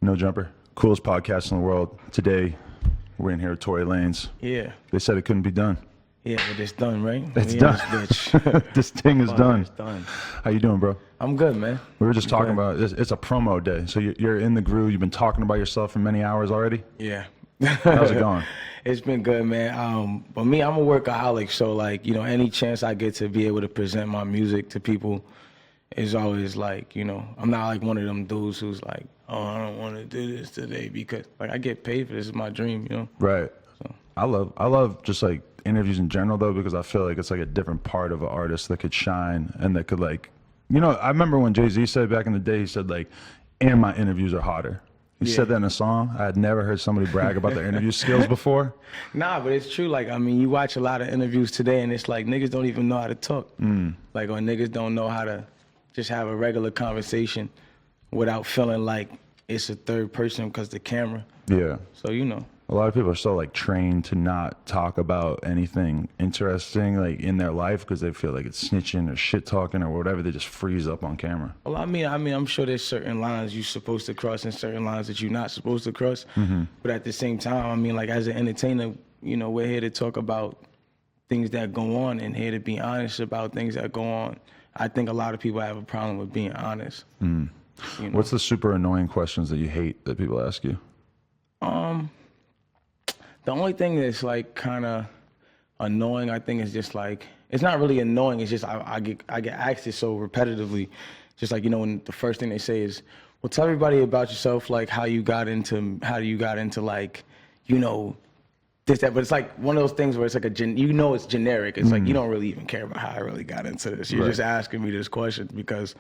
No Jumper, coolest podcast in the world. Today, we're in here with Tory Lanez. Yeah. They said it couldn't be done. Yeah, but it's done, right? It's done. This thing is done. It's done. How you doing, bro? I'm good, man. We were just talking about it's a promo day. So you're in the groove. You've been talking about yourself for many hours already? Yeah. How's it going? It's been good, man. But me, I'm a workaholic, so like, any chance I get to be able to present my music to people is always like, I'm not like one of them dudes who's like, oh, I don't want to do this today because like I get paid for this. It's my dream, Right. So I love just like interviews in general though, because I feel like it's like a different part of an artist that could shine and that could like, I remember when Jay-Z said back in the day, he said like, and my interviews are hotter. He said that in a song. I had never heard somebody brag about their interview skills before. Nah, but it's true. Like, you watch a lot of interviews today and it's like niggas don't even know how to talk. Like, or niggas don't know how to just have a regular conversation without feeling like it's a third person because the camera. Yeah. So, A lot of people are so like trained to not talk about anything interesting like in their life because they feel like it's snitching or shit talking or whatever. They just freeze up on camera. Well, I'm sure there's certain lines you're supposed to cross and certain lines that you're not supposed to cross. But at the same time, like as an entertainer, we're here to talk about things that go on and here to be honest about things that go on. I think a lot of people have a problem with being honest. What's the super annoying questions that you hate that people ask you? The only thing that's like kind of annoying, I think, is just like, it's not really annoying. It's just I get asked it so repetitively. Just like, when the first thing they say is, well, tell everybody about yourself, like how you got into like, this, that. But it's like one of those things where it's like it's generic. It's like, you don't really even care about how I really got into this. You're just asking me this question because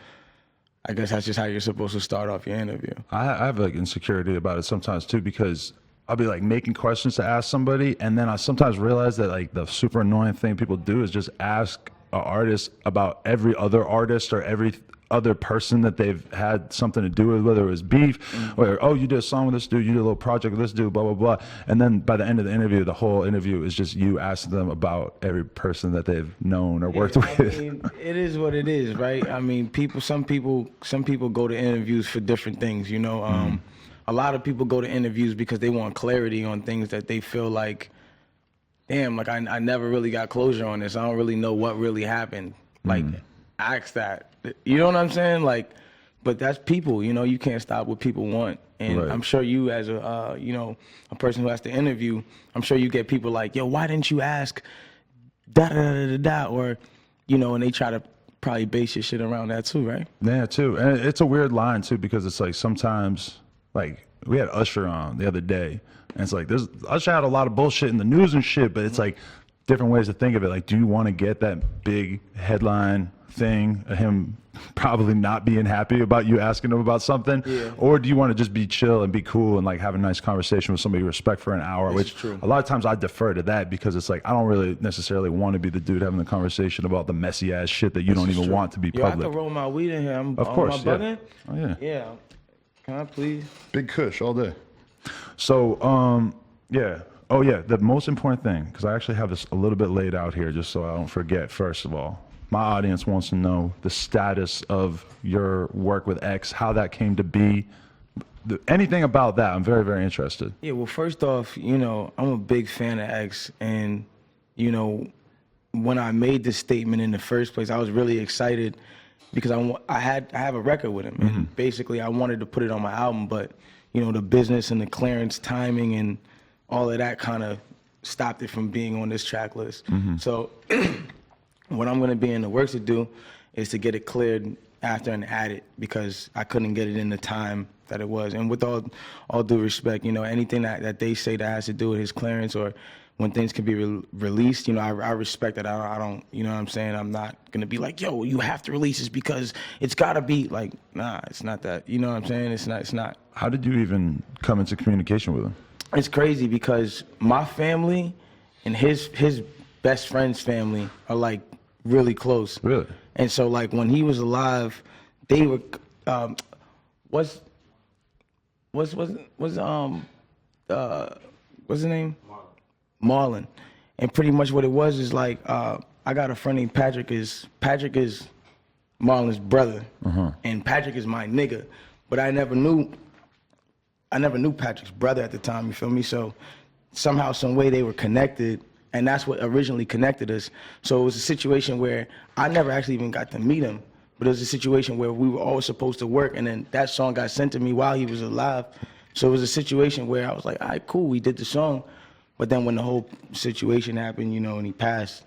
I guess that's just how you're supposed to start off your interview. I have like insecurity about it sometimes too, because I'll be like making questions to ask somebody, and then I sometimes realize that like the super annoying thing people do is just ask an artist about every other artist or every other person that they've had something to do with, whether it was beef or, oh, you did a song with this dude, you did a little project with this dude, blah, blah, blah. And then by the end of the interview, the whole interview is just you asking them about every person that they've known or worked with. It is what it is, right? Some people go to interviews for different things, A lot of people go to interviews because they want clarity on things that they feel like, damn, like I never really got closure on this. I don't really know what really happened. Like, ask that. You know what I'm saying? Like, but that's people, you can't stop what people want. And I'm sure you as a, a person who has to interview, I'm sure you get people like, yo, why didn't you ask da-da-da-da-da, or, and they try to probably base your shit around that too, right? Yeah, too. And it's a weird line too, because it's like sometimes, like we had Usher on the other day, and it's like Usher had a lot of bullshit in the news and shit, but it's like different ways to think of it. Like, do you want to get that big headline thing of him probably not being happy about you asking him about something, or do you want to just be chill and be cool and like have a nice conversation with somebody you respect for an hour? Which a lot of times I defer to that, because it's like I don't really necessarily want to be the dude having the conversation about the messy ass shit that you don't even want to be public. I can roll my weed in here. Of course, yeah. Oh yeah. Yeah. Can I please? Big Kush all day. So, yeah. Oh, yeah. The most important thing, because I actually have this a little bit laid out here just so I don't forget, first of all. My audience wants to know the status of your work with X, how that came to be. Anything about that, I'm very, very interested. Yeah, well, first off, I'm a big fan of X. And, when I made this statement in the first place, I was really excited because I have a record with him, and basically I wanted to put it on my album, but the business and the clearance timing and all of that kind of stopped it from being on this track list. So what I'm going to be in the works to do is to get it cleared after and add it, because I couldn't get it in the time that it was. And with all due respect, anything that they say that has to do with his clearance or when things can be released, I respect that. I don't, you know what I'm saying? I'm not going to be like, yo, you have to release this because it's got to be like, nah, it's not that. You know what I'm saying? It's not. How did you even come into communication with him? It's crazy because my family and his best friend's family are like really close. Really? And so like when he was alive, they were, what's his name? Marlon. And pretty much what it was is like, I got a friend named Patrick is Marlon's brother, and Patrick is my nigga. But I never knew Patrick's brother at the time. You feel me? So somehow, some way, they were connected, and that's what originally connected us. So it was a situation where I never actually even got to meet him, but it was a situation where we were always supposed to work, and then that song got sent to me while he was alive. So it was a situation where I was like, all right, cool, we did the song. But then when the whole situation happened, you know, and he passed,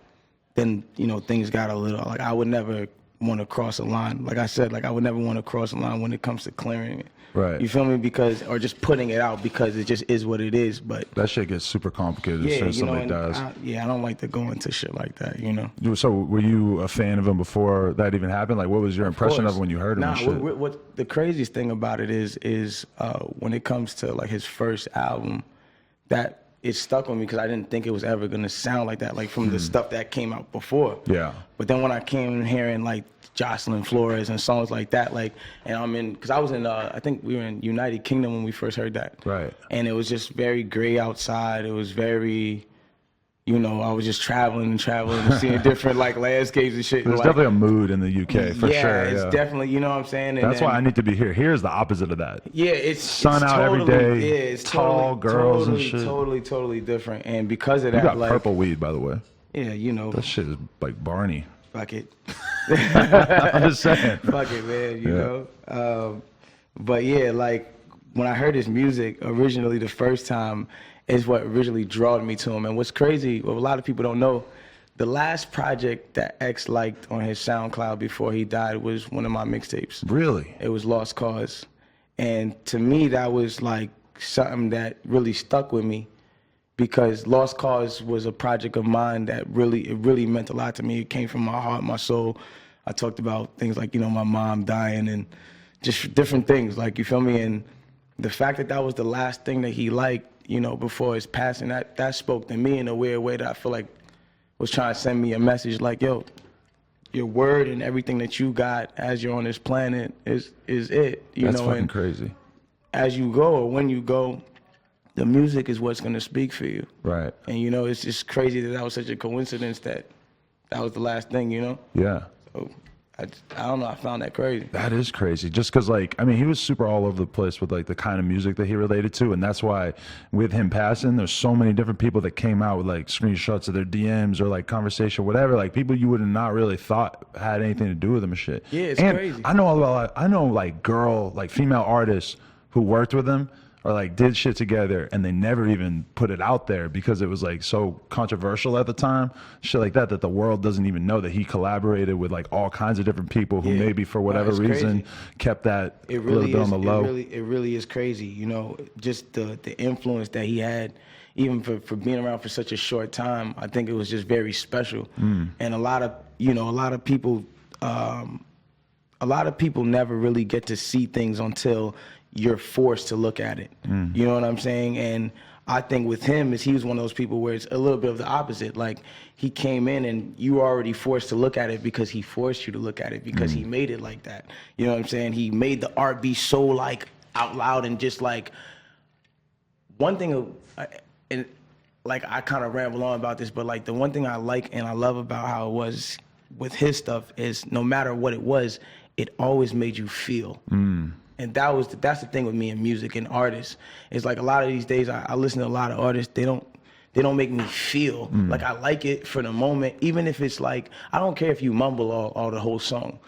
then, you know, things got a little, like, I would never want to cross a line. Like I said, like, I would never want to cross a line when it comes to clearing it. Right. You feel me? Because, or just putting it out because it just is what it is. But that shit gets super complicated as soon as somebody dies. I don't like to go into shit like that, you know? So were you a fan of him before that even happened? Like, what was your impression of him when you heard him and shit? What the craziest thing about it is when it comes to, like, his first album, that it stuck with me because I didn't think it was ever going to sound like that, like, from the stuff that came out before. Yeah. But then when I came hearing, like, Jocelyn Flores and songs like that, like, and I'm in, because I was in, I think we were in United Kingdom when we first heard that. Right. And it was just very gray outside. It was very, you know, I was just traveling and seeing different, like, landscapes and shit. There's like, definitely a mood in the UK, for sure. Yeah, it's definitely, you know what I'm saying? And that's why I need to be here. Here's the opposite of that. Yeah, it's sun out every day, it's tall girls and shit. Totally different. And because of that, you got like, purple weed, by the way. Yeah, you know. That shit is like Barney. Fuck it. I'm just saying. Fuck it, man, you know? But yeah, like, when I heard his music originally the first time is what originally drawed me to him. And what's crazy, what a lot of people don't know, the last project that X liked on his SoundCloud before he died was one of my mixtapes. Really? It was Lost Cause. And to me, that was like something that really stuck with me, because Lost Cause was a project of mine that really meant a lot to me. It came from my heart, my soul. I talked about things like, you know, my mom dying and just different things, like, you feel me? And the fact that that was the last thing that he liked, you know, before his passing, that spoke to me in a weird way that I feel like was trying to send me a message like, yo, your word and everything that you got as you're on this planet is it, you know? That's fucking crazy. As you go, or when you go, the music is what's going to speak for you. Right. And, you know, it's just crazy that was such a coincidence that was the last thing, you know? Yeah. So, I don't know, I found that crazy. That is crazy. Just because, like, I mean, he was super all over the place with, like, the kind of music that he related to. And that's why with him passing, there's so many different people that came out with, like, screenshots of their DMs or, like, conversation, whatever. Like, people you would have not really thought had anything to do with him and shit. Yeah, it's crazy. I know, like, female artists who worked with him, or like did shit together, and they never even put it out there because it was like so controversial at the time, shit like that the world doesn't even know that he collaborated with like all kinds of different people who maybe for whatever reason kept that a little bit on the low. It really is crazy, you know, just the influence that he had, even for being around for such a short time. I think it was just very special. And a lot of people never really get to see things until you're forced to look at it. You know what I'm saying? And I think with him is he was one of those people where it's a little bit of the opposite. Like, he came in and you were already forced to look at it because he forced you to look at it, because he made it like that. You know what I'm saying? He made the art be so like out loud and just like one thing, and like I kind of ramble on about this, but like the one thing I like and I love about how it was with his stuff is no matter what it was, it always made you feel. And that's the thing with me and music and artists. It's like a lot of these days I listen to a lot of artists, they don't make me feel like I like it for the moment, even if it's like, I don't care if you mumble all the whole song,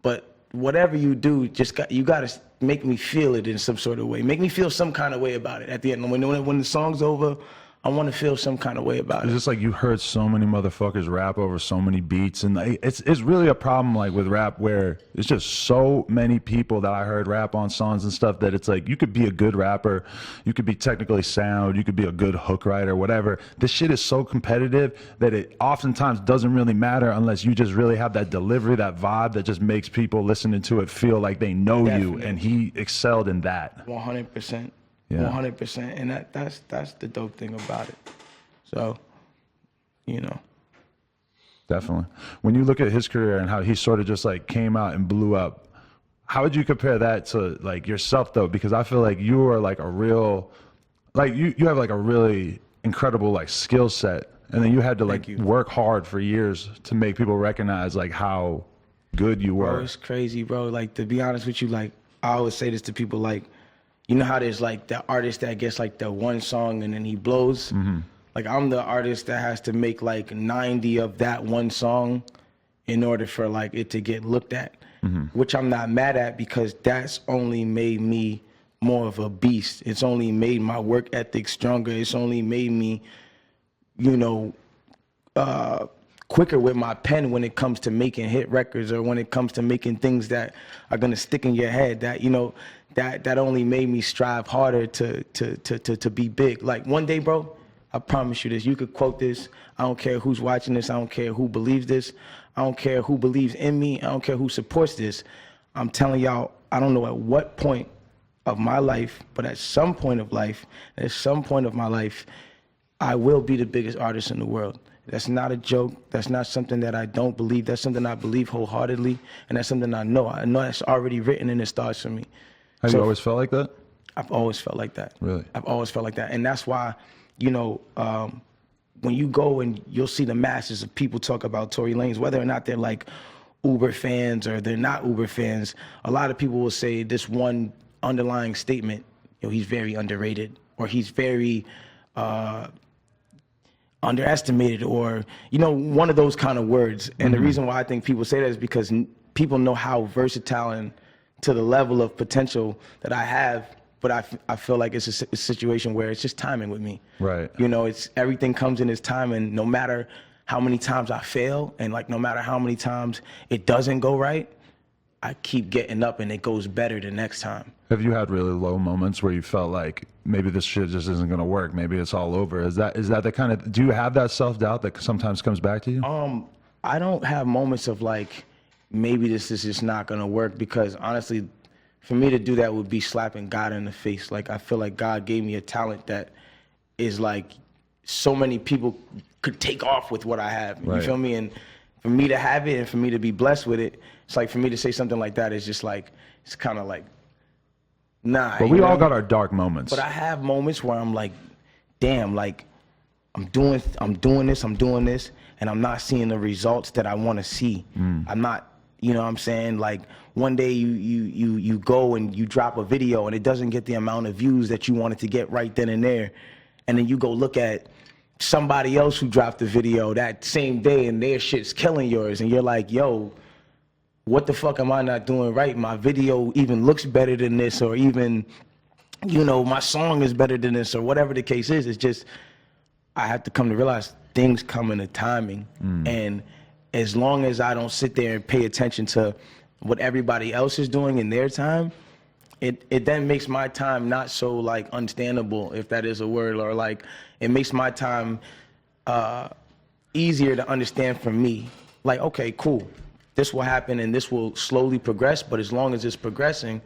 but whatever you do, you got to make me feel it in some sort of way. Make me feel some kind of way about it at the end. When the song's over, I want to feel some kind of way about it. It's just like you heard so many motherfuckers rap over so many beats, and it's really a problem like with rap where it's just so many people that I heard rap on songs and stuff that it's like you could be a good rapper, you could be technically sound, you could be a good hook writer, whatever. This shit is so competitive that it oftentimes doesn't really matter unless you just really have that delivery, that vibe that just makes people listening to it feel like they know you, and he excelled in that. 100%. Yeah. 100%, and that's the dope thing about it. So, you know. Definitely. When you look at his career and how he sort of just like came out and blew up, how would you compare that to like yourself though? Because I feel like you are like a real, like you have like a really incredible like skill set And then you had to like you. work hard for years to make people recognize like how good you were. Bro, it's crazy, bro. Like, to be honest with you, like, I always say this to people, like, you know how there's like the artist that gets like the one song and then he blows? Like, I'm the artist that has to make like 90 of that one song in order for like it to get looked at, which I'm not mad at, because that's only made me more of a beast. It's only made my work ethic stronger. It's only made me, you know, quicker with my pen when it comes to making hit records, or when it comes to making things that are gonna stick in your head. That, you know, that only made me strive harder to be big. Like, one day, bro, I promise you this. You could quote this. I don't care who's watching this. I don't care who believes this. I don't care who believes in me. I don't care who supports this. I'm telling y'all, I don't know at what point of my life, but at some point of life, at some point of my life, I will be the biggest artist in the world. That's not a joke. That's not something that I don't believe. That's something I believe wholeheartedly, and that's something I know. I know that's already written in the stars for me. Have you always felt like that? I've always felt like that. Really? I've always felt like that. And that's why, you know, when you go and you'll see the masses of people talk about Tory Lanez, whether or not they're like Uber fans or they're not Uber fans, a lot of people will say this one underlying statement, you know, he's very underrated, or he's very underestimated, or, you know, one of those kind of words. And the reason why I think people say that is because people know how versatile and to the level of potential that I have, but I feel like it's a situation where it's just timing with me. Right. You know, it's everything comes in its time, and no matter how many times I fail, and like no matter how many times it doesn't go right, I keep getting up and it goes better the next time. Have you had really low moments where you felt like maybe this shit just isn't gonna work? Maybe it's all over. Is that the kind of, do you have that self-doubt that sometimes comes back to you? I don't have moments of like, maybe this is just not gonna work, because honestly, for me to do that would be slapping God in the face. Like, I feel like God gave me a talent that is like, so many people could take off with what I have. Right. You feel me? And for me to have it and for me to be blessed with it, it's like, for me to say something like that is just like, it's kind of like, nah. But we all got our dark moments. But I have moments where I'm like, damn, like, I'm doing this, and I'm not seeing the results that I want to see. I'm not, you know what I'm saying? Like, one day you go and you drop a video and it doesn't get the amount of views that you wanted to get right then and there. And then you go look at somebody else who dropped the video that same day and their shit's killing yours. And you're like, yo, what the fuck am I not doing right? My video even looks better than this, or even, you know, my song is better than this, or whatever the case is. It's just, I have to come to realize things come in a timing. And as long as I don't sit there and pay attention to what everybody else is doing in their time, it then makes my time not so like understandable, if that is a word, or like, it makes my time easier to understand for me. Like, okay, cool, this will happen and this will slowly progress, but as long as it's progressing,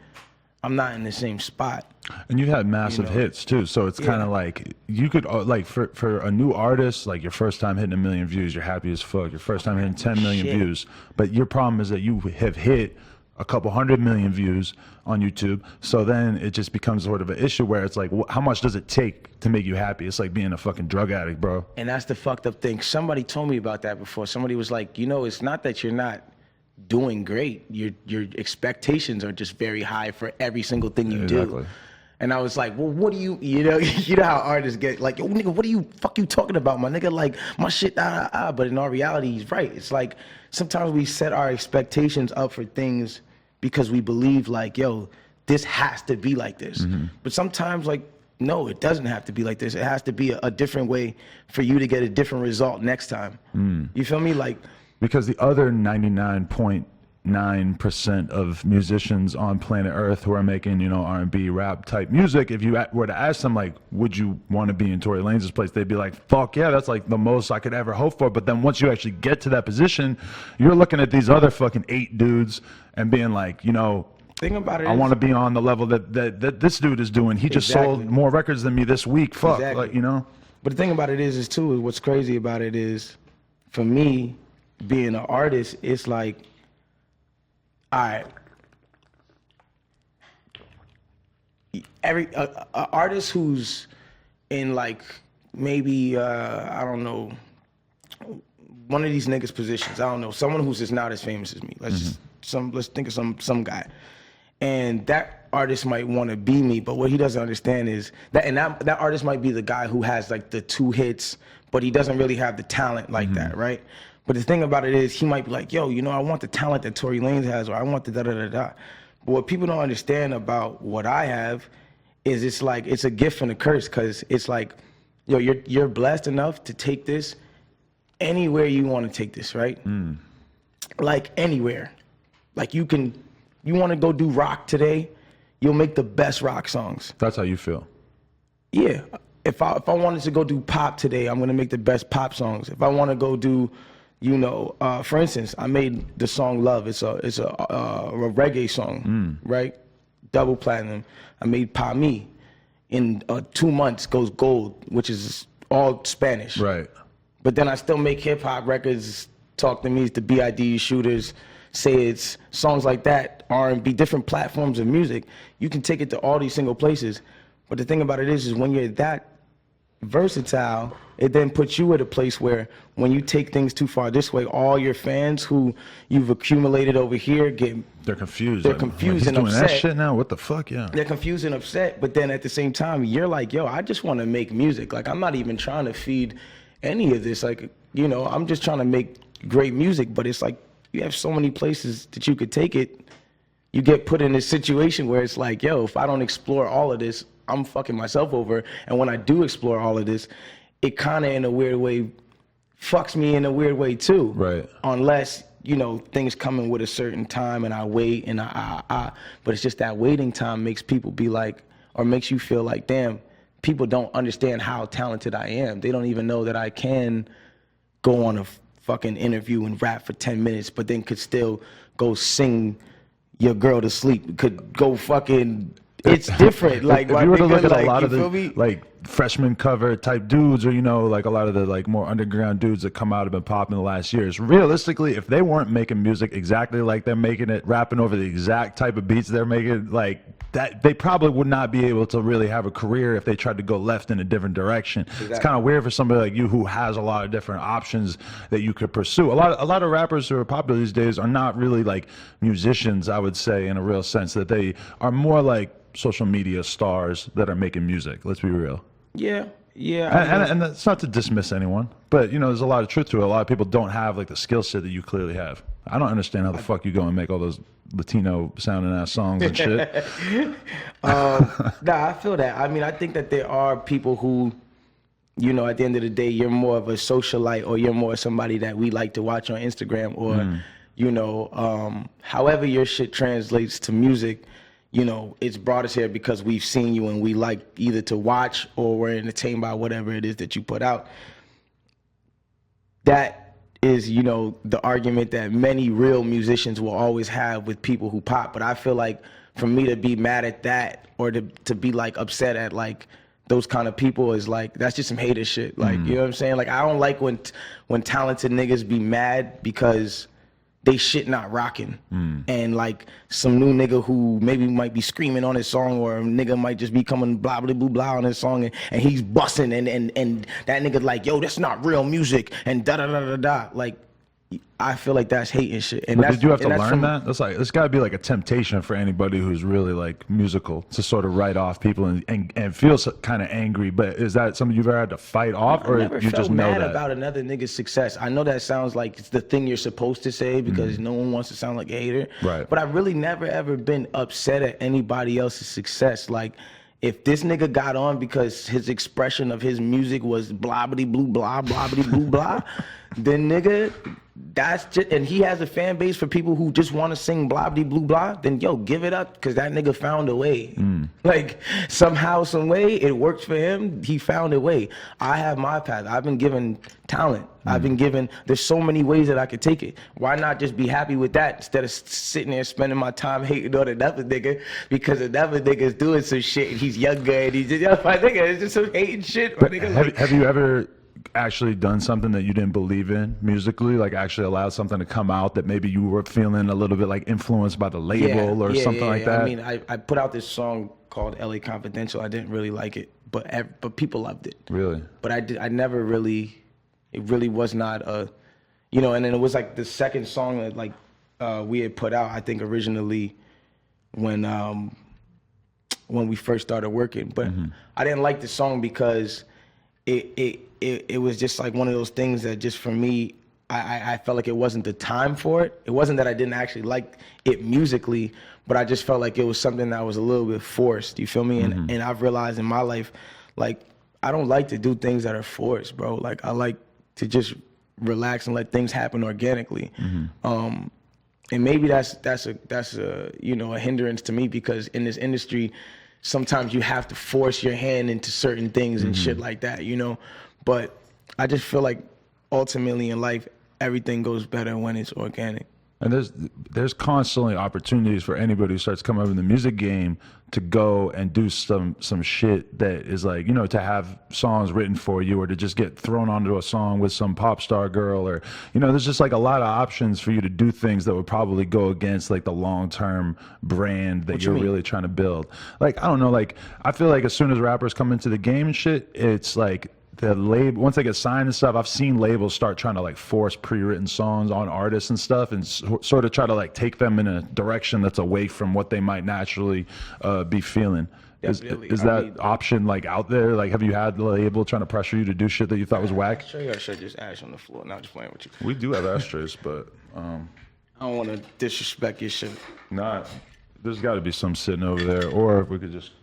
I'm not in the same spot. And you had massive hits too, so it's kind of like, you could like, for a new artist, like your first time hitting 1 million views, you're happy as fuck. Your first time hitting 10 million views, but your problem is that you have hit a couple 100 million views on YouTube. So then it just becomes sort of an issue where it's like, how much does it take to make you happy? It's like being a fucking drug addict, bro. And that's the fucked up thing. Somebody told me about that before. Somebody was like, you know, it's not that you're not doing great. Your expectations are just very high for every single thing you do. And I was like, well, what do you know, you know how artists get like, yo, nigga, what are you talking about, my nigga? Like, my shit, But in all reality, he's right. It's like, sometimes we set our expectations up for things because we believe like, yo, this has to be like this. But sometimes, like, no, it doesn't have to be like this. It has to be a different way for you to get a different result next time. You feel me? Like, because the other 99.9% of musicians on planet Earth who are making, you know, R&B, rap type music, if you were to ask them, like, would you want to be in Tory Lanez's place? They'd be like, fuck yeah, that's like the most I could ever hope for. But then once you actually get to that position, you're looking at these other fucking 8 dudes and being like, you know, thing about it I want to be on the level that this dude is doing. He just sold more records than me this week. Fuck, like, you know. But the thing about it is too, what's crazy about it is, for me, being an artist, it's like, all right, every artist who's in like maybe I don't know, one of these niggas' positions. I don't know, someone who's just not as famous as me. Let's think of some guy. And that artist might want to be me, but what he doesn't understand is that artist might be the guy who has like the 2 hits, but he doesn't really have the talent like that, right? But the thing about it is he might be like, yo, you know, I want the talent that Tory Lanez has, or I want the da-da-da-da. But what people don't understand about what I have is it's like, it's a gift and a curse, because it's like, yo, you're blessed enough to take this anywhere you want to take this, right? Like anywhere. Like you want to go do rock today, you'll make the best rock songs. That's how you feel. Yeah. If I wanted to go do pop today, I'm gonna make the best pop songs. If I want to go do, you know, for instance, I made the song "Love." It's a reggae song, right? Double platinum. I made "Pa Me." In 2 months, goes gold, which is all Spanish. Right. But then I still make hip hop records. Talk to Me, the BID Shooters, Say It's, songs like that, R&B, different platforms of music. You can take it to all these single places. But the thing about it is when you're that versatile, it then puts you at a place where when you take things too far this way, all your fans who you've accumulated over here they're confused. They're like, confused he's and doing upset. That shit now? What the fuck? Yeah. They're confused and upset, but then at the same time, you're like, yo, I just want to make music. Like, I'm not even trying to feed any of this. Like, you know, I'm just trying to make great music, but it's like you have so many places that you could take it. You get put in this situation where it's like, yo, if I don't explore all of this, I'm fucking myself over. And when I do explore all of this, it kind of in a weird way fucks me in a weird way too. Right. Unless, you know, things come in with a certain time and I wait and but it's just that waiting time makes people be like, or makes you feel like, damn, people don't understand how talented I am. They don't even know that I can go on a fucking interview and rap for 10 minutes, but then could still go sing your girl to sleep. Could go fucking, it's different. Like, if you were to look at a lot of the me? like freshman cover type dudes, or you know, like a lot of the like more underground dudes that come out have been popping in the last years. Realistically, if they weren't making music exactly like they're making it, rapping over the exact type of beats they're making, like that, they probably would not be able to really have a career if they tried to go left in a different direction. Exactly. It's kind of weird for somebody like you who has a lot of different options that you could pursue. A lot of rappers who are popular these days are not really like musicians, I would say, in a real sense, that they are more like social media stars that are making music. Let's be real. Yeah. And that's not to dismiss anyone, but you know, there's a lot of truth to it. A lot of people don't have like the skill set that you clearly have. I don't understand how the fuck you go and make all those Latino sounding ass songs and shit. Nah, I feel that. I mean, I think that there are people who, you know, at the end of the day, you're more of a socialite, or you're more somebody that we like to watch on Instagram, or, you know, however your shit translates to music. You know, it's brought us here because we've seen you and we like either to watch or we're entertained by whatever it is that you put out. That is, you know, the argument that many real musicians will always have with people who pop. But I feel like for me to be mad at that, or to be like upset at like those kind of people, is like, that's just some hater shit. Like, you know what I'm saying? Like, I don't like when talented niggas be mad because they shit not rocking. And like some new nigga who maybe might be screaming on his song, or a nigga might just be coming blah blah blah blah on his song, and he's busting, and that nigga like, yo, that's not real music, and da da da da da. Like, I feel like that's hating shit. And but did you have to learn that? That's like, it's got to be like a temptation for anybody who's really like musical to sort of write off people and feel kind of angry. But is that something you've ever had to fight off, or you just know that? I never felt mad about another nigga's success. I know that sounds like it's the thing you're supposed to say because no one wants to sound like a hater. Right. But I've really never ever been upset at anybody else's success. Like, if this nigga got on because his expression of his music was blobbity blue blah, blobbity blue blah, then nigga, that's just, and he has a fan base for people who just want to sing blobbity blue blah, then yo, give it up, because that nigga found a way. Like, somehow, some way, it worked for him. He found a way. I have my path. I've been given talent. I've been given, there's so many ways that I could take it. Why not just be happy with that instead of sitting there spending my time hating on another nigga because another nigga's doing some shit and he's younger and he's just, my nigga, it's just some hating shit. My nigga, have you ever actually done something that you didn't believe in musically, like actually allowed something to come out that maybe you were feeling a little bit like influenced by the label or something like that? I mean, I put out this song called LA Confidential. I didn't really like it, but people loved it. Really? But I never really It really was not a, you know. And then it was like the second song that like we had put out, I think originally when we first started working. But I didn't like the song because it was just like one of those things that just for me, I felt like it wasn't the time for it. It wasn't that I didn't actually like it musically, but I just felt like it was something that was a little bit forced. You feel me? And I've realized in my life, like, I don't like to do things that are forced, bro. Like, I like to just relax and let things happen organically. And maybe that's a you know, a hindrance to me, because in this industry, sometimes you have to force your hand into certain things and shit like that, you know. But I just feel like ultimately in life, everything goes better when it's organic. And there's constantly opportunities for anybody who starts coming up in the music game to go and do some shit that is like, you know, to have songs written for you, or to just get thrown onto a song with some pop star girl, or, you know, there's just like a lot of options for you to do things that would probably go against like the long-term brand that you're really trying to build. Like, I don't know, like, I feel like as soon as rappers come into the game and shit, it's like, the label, once they get signed and stuff, I've seen labels start trying to like force pre-written songs on artists and stuff, and sort of try to like take them in a direction that's away from what they might naturally be feeling. Is that option like out there? Like, have you had the label trying to pressure you to do shit that you thought was whack? Sure, you should just ash on the floor. Not just playing with you. We do have ashtrays, but I don't want to disrespect your shit. Nah, there's got to be some sitting over there, or if we could just.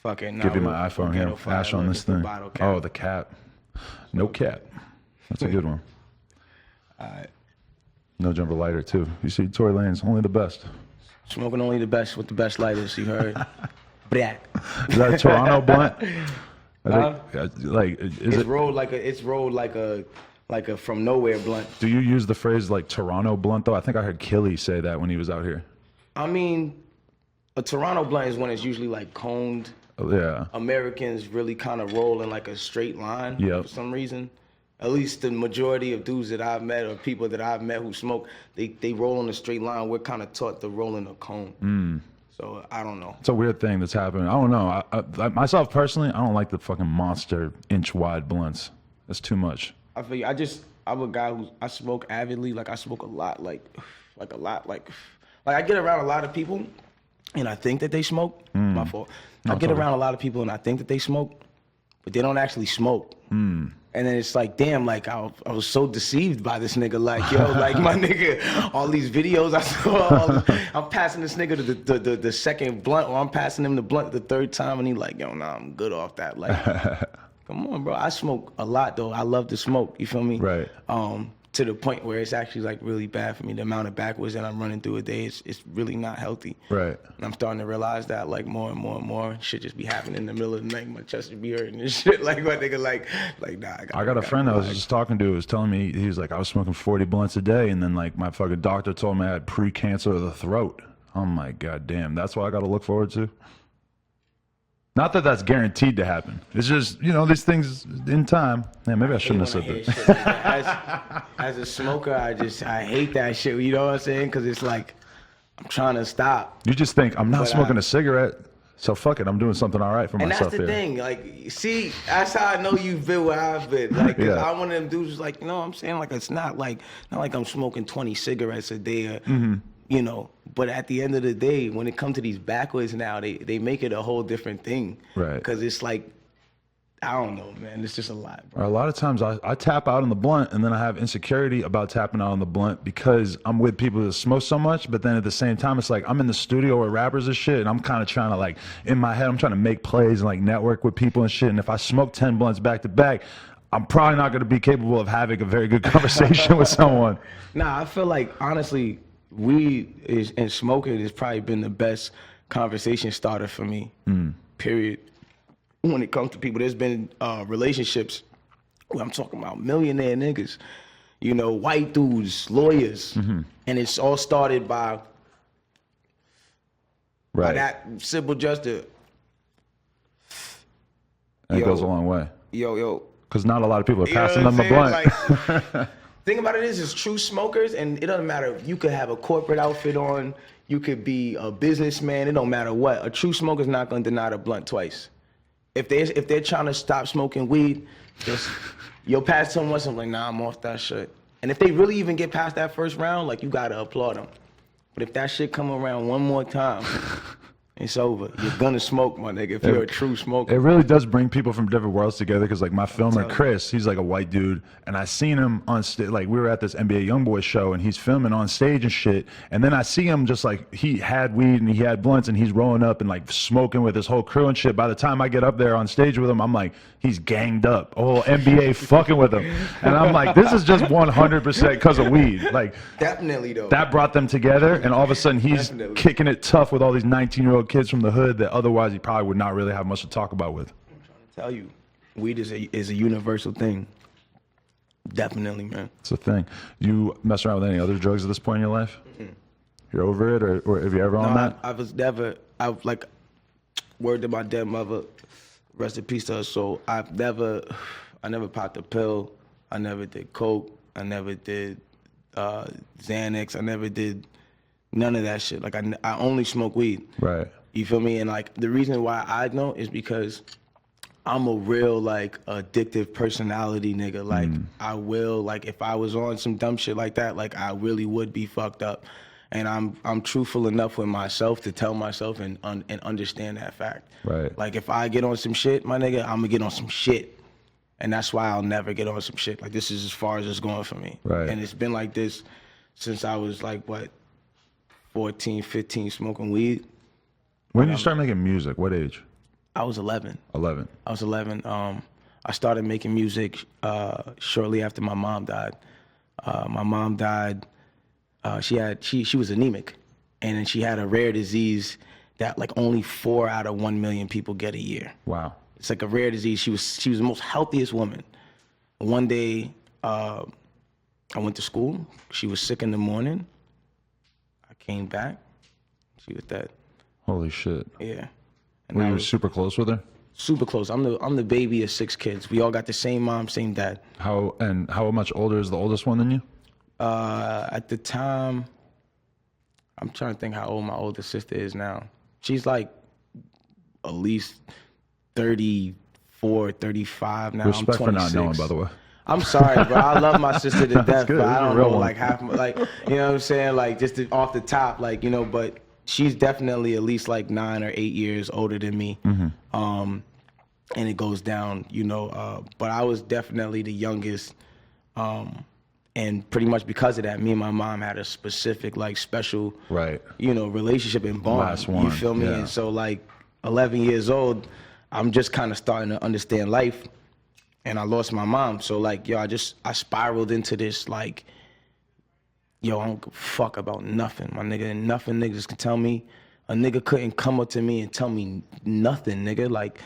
Fuck it. Give you my iPhone here. Ash on this thing. Oh, the cap. No cap. That's a good one. All right. No jumper lighter too. You see, Tory Lanez, only the best. Smoking only the best with the best lighters. You heard? Black. Is that a Toronto blunt? Like, It's rolled like a from nowhere blunt. Do you use the phrase like Toronto blunt though? I think I heard Killy say that when he was out here. I mean, a Toronto blunt is when it's usually like coned. Yeah. Americans really kind of roll in like a straight line for some reason. At least the majority of dudes that I've met, or people that I've met who smoke, they roll in a straight line. We're kind of taught to roll in a cone. So I don't know. It's a weird thing that's happening. I don't know. I myself personally, I don't like the fucking monster inch wide blunts. That's too much. I feel you. I'm a guy I smoke avidly. Like, I smoke a lot. Like a lot. Like I get around a lot of people, and I think that they smoke. My fault. I get around a lot of people and I think that they smoke, but they don't actually smoke. And then it's like, damn, like I was so deceived by this nigga. Like, yo, like my nigga, all these videos I saw, I'm passing this nigga to the second blunt, or I'm passing him the blunt the third time, and he like, yo, nah, I'm good off that. Like, come on, bro. I smoke a lot though. I love to smoke. You feel me? Right. To the point where it's actually like really bad for me. The amount of backwoods that I'm running through a day, it's really not healthy. Right. And I'm starting to realize that like more and more and more. Shit just be happening in the middle of the night. My chest would be hurting and shit. Like, my nigga, like nah. I got a friend I was just talking to who was telling me, he was like, I was smoking 40 blunts a day, and then like my fucking doctor told me I had pre-cancer of the throat. I'm like, God damn, that's what I got to look forward to. Not that that's guaranteed to happen. It's just, you know, these things in time. Yeah, maybe I shouldn't have said that. Like, as a smoker, I hate that shit. You know what I'm saying? Because it's like, I'm trying to stop. You just think, I'm not smoking a cigarette, so fuck it, I'm doing something all right for myself here. And that's the thing. Like, see, that's how I know you've been where I've been. Like, cause I'm one of them dudes who's like, you know what I'm saying? Like, it's not like I'm smoking 20 cigarettes a day or, you know, but at the end of the day, when it comes to these backwoods now, they make it a whole different thing. Right. Because it's like, I don't know, man. It's just a lot, bro. A lot of times I tap out on the blunt, and then I have insecurity about tapping out on the blunt because I'm with people that smoke so much, but then at the same time, it's like I'm in the studio with rappers and shit, and I'm kind of trying to, like, in my head, I'm trying to make plays and like network with people and shit, and if I smoke 10 blunts back to back, I'm probably not going to be capable of having a very good conversation with someone. Nah, I feel like, honestly, weed and smoking has probably been the best conversation starter for me, period. When it comes to people, there's been relationships where I'm talking about millionaire niggas, you know, white dudes, lawyers, and it's all started by that simple gesture. And it goes a long way. Yo. Because not a lot of people are passing them the blunt. Like, thing about it is true smokers, and it doesn't matter if you could have a corporate outfit on, you could be a businessman, it don't matter what. A true smoker's not gonna deny the blunt twice. If they're trying to stop smoking weed, just Yo, pass someone once, I'm like, nah, I'm off that shit. And if they really even get past that first round, like, you gotta applaud them. But if that shit come around one more time, it's over. You're gonna smoke, my nigga, if you're a true smoker. It really does bring people from different worlds together because, like, my filmer, you. Chris, he's like a white dude, and I seen him on stage. Like, we were at this NBA Youngboy show, and he's filming on stage and shit. And then I see him just, like, he had weed and he had blunts, and he's rolling up and, like, smoking with his whole crew and shit. By the time I get up there on stage with him, I'm like, he's ganged up. A whole NBA fucking with him. And I'm like, this is just 100% because of weed. Like, Definitely, though. that brought them together, and all of a sudden he's kicking it tough with all these 19-year-old kids from the hood that otherwise he probably would not really have much to talk about with. I'm trying to tell you, weed is a universal thing. Definitely, man. It's a thing. You mess around with any other drugs at this point in your life? You're over it, or have you ever on that? I was never, like, word to my dead mother, rest in peace to her soul. I never popped a pill. I never did coke. I never did Xanax. I never did none of that shit. Like, I only smoke weed. Right. You feel me? And, like, the reason why I know is because I'm a real, like, addictive personality nigga. Like, I will, like, if I was on some dumb shit like that, like, I really would be fucked up. And I'm truthful enough with myself to tell myself and understand that fact. Right. Like, if I get on some shit, my nigga, I'm gonna get on some shit. And that's why I'll never get on some shit. Like, this is as far as it's going for me. Right. And it's been like this since I was, like, what, 14, 15, smoking weed. When did you start making music? What age? I was 11. 11. I was 11. I started making music shortly after my mom died. My mom died. She was anemic, and then she had a rare disease that, like, only 4 out of 1 million people get a year. Wow. It's like a rare disease. She was the most healthiest woman. One day, I went to school. She was sick in the morning. I came back. She was dead. Holy shit. Yeah. And Were I you was super close with her? super close. I'm the baby of 6 kids. We all got the same mom, same dad. How much older is the oldest one than you? At the time, I'm trying to think how old my older sister is now. She's like at least 34, 35 now. Respect I'm 26. for not knowing, by the way. I'm sorry, bro. I love my sister to death, good. but I This is a don't real know, one. like, half, like, you know what I'm saying? Like, just off the top, like, you know, but she's definitely at least like 9 or 8 years older than me. And it goes down, you know, but I was definitely the youngest. And pretty much because of that, me and my mom had a specific, like, special, Right. you know, relationship and bond. Last one, You feel me? yeah. And so, like, 11 years old, I'm just kind of starting to understand life, and I lost my mom. So, like, yo, I spiraled into this, like, yo, I don't give a fuck about nothing, my nigga. And nothing niggas can tell me. A nigga couldn't come up to me and tell me nothing, nigga. Like,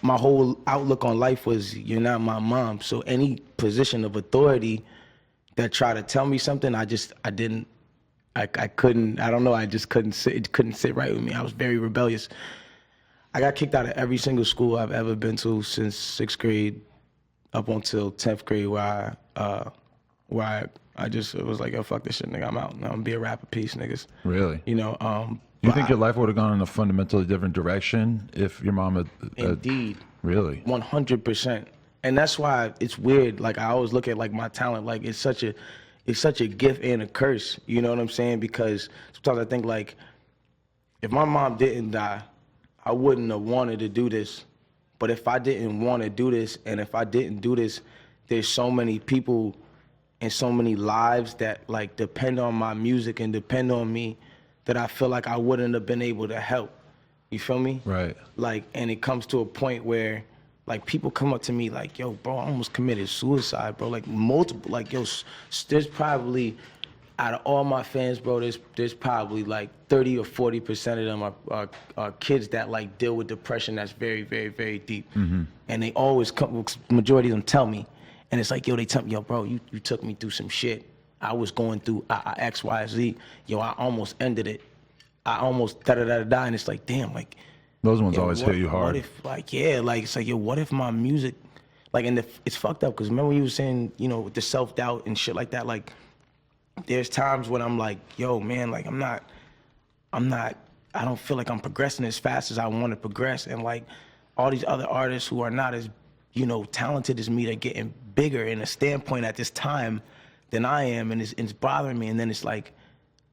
my whole outlook on life was, you're not my mom. So any position of authority that tried to tell me something, I just couldn't, I don't know, I just couldn't sit right with me. I was very rebellious. I got kicked out of every single school I've ever been to since 6th grade up until 10th grade, where I just was like, yo, fuck this shit, nigga, I'm out. I'm gonna be a rapper, peace, niggas. Really? You know, Do you think your life would have gone in a fundamentally different direction if your mom had... Indeed. Really? 100%. And that's why it's weird. Like, I always look at, like, my talent, like, it's such a gift and a curse. You know what I'm saying? Because sometimes I think, like, if my mom didn't die, I wouldn't have wanted to do this. But if I didn't want to do this, and if I didn't do this, there's so many people and so many lives that, like, depend on my music and depend on me, that I feel like I wouldn't have been able to help. You feel me? Right. Like, and it comes to a point where, like, people come up to me like, yo, bro, I almost committed suicide, bro. Like, multiple, like, yo, there's probably, out of all my fans, bro, there's probably like 30 or 40% of them are kids that, like, deal with depression that's very, very, very deep. And they always come, majority of them tell me, and it's like, yo, they tell me, yo, bro, you took me through some shit. I was going through X, Y, Z. Yo, I almost ended it. I almost da-da-da-da-da, and it's like, damn, like, Those ones yo, always hit you hard. What if, like, yeah, like, it's like, yo, what if my music, like, and it's fucked up, because remember when you were saying, you know, with the self-doubt and shit like that, like, there's times when I'm like, yo, man, like, I don't feel like I'm progressing as fast as I want to progress, and, like, all these other artists who are not as, you know, talented as me, they're getting bigger in a standpoint at this time than I am, and it's bothering me. And then it's like,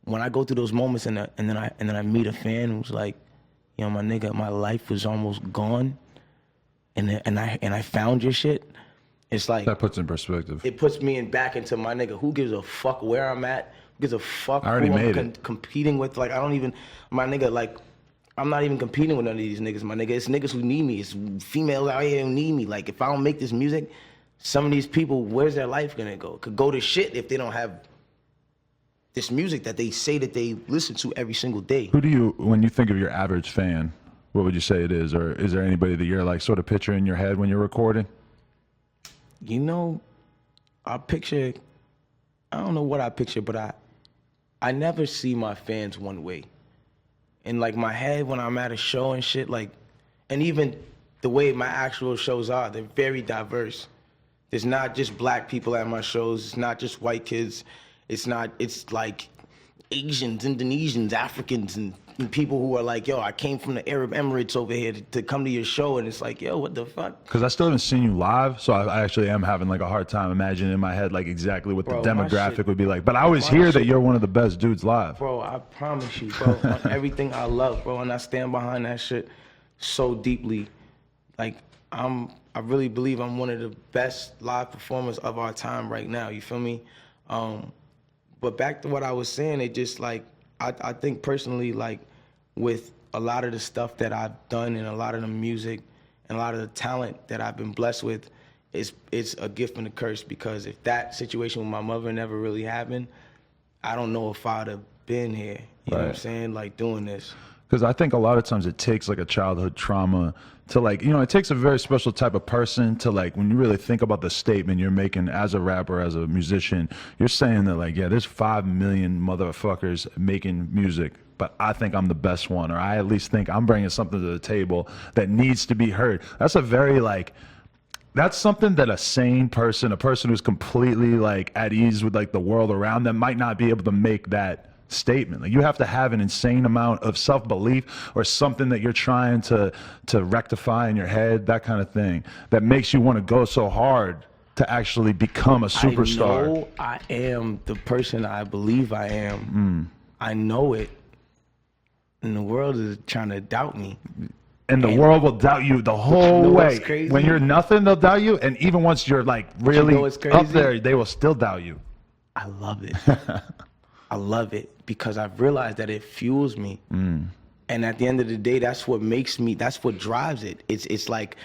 when I go through those moments and then I meet a fan who's like, yo, my nigga, my life was almost gone, and I found your shit. It's like, that puts in perspective. It puts me back into my nigga. Who gives a fuck where I'm at? Who gives a fuck I already who made I'm competing with? Like, I don't even, my nigga, like, I'm not even competing with none of these niggas, my nigga. It's niggas who need me. It's females out here who need me. Like, if I don't make this music, some of these people, where's their life gonna go? Could go to shit if they don't have this music that they say that they listen to every single day. Who do you, when you think of your average fan, what would you say it is? Or is there anybody that you're like sort of picturing in your head when you're recording? You know, I don't know what I picture, but I never see my fans one way. In like my head when I'm at a show and shit, like, and even the way my actual shows are, they're very diverse. There's not just black people at my shows. It's not just white kids. It's like Asians, Indonesians, Africans, and people who are like, yo, I came from the Arab Emirates over here to come to your show, and it's like, yo, what the fuck? Because I still haven't seen you live, so I actually am having like a hard time imagining in my head like exactly what the demographic would be like. But I always hear that you're one of the best dudes live. Bro, I promise you, bro, on everything I love, bro, and I stand behind that shit so deeply. Like, I really believe I'm one of the best live performers of our time right now, you feel me? But back to what I was saying, it just like, I think personally, like, with a lot of the stuff that I've done and a lot of the music and a lot of the talent that I've been blessed with, it's a gift and a curse, because if that situation with my mother never really happened, I don't know if I'd have been here, you know what I'm saying, like doing this. Because I think a lot of times it takes like a childhood trauma to like, you know, it takes a very special type of person to like, when you really think about the statement you're making as a rapper, as a musician, you're saying that like, yeah, there's 5 million motherfuckers making music, but I think I'm the best one, or I at least think I'm bringing something to the table that needs to be heard. That's a very like, that's something that a sane person, a person who's completely like at ease with like the world around them might not be able to make that statement. Like, you have to have an insane amount of self-belief or something that you're trying to rectify in your head, that kind of thing, that makes you want to go so hard to actually become a superstar. I know I am the person I believe I am. I know it. And the world is trying to doubt me. And the world will doubt you the whole way. When you're nothing, they'll doubt you. And even once you're like really up there, they will still doubt you. I love it. I love it because I've realized that it fuels me. And at the end of the day, that's what makes me, that's what drives it. It's like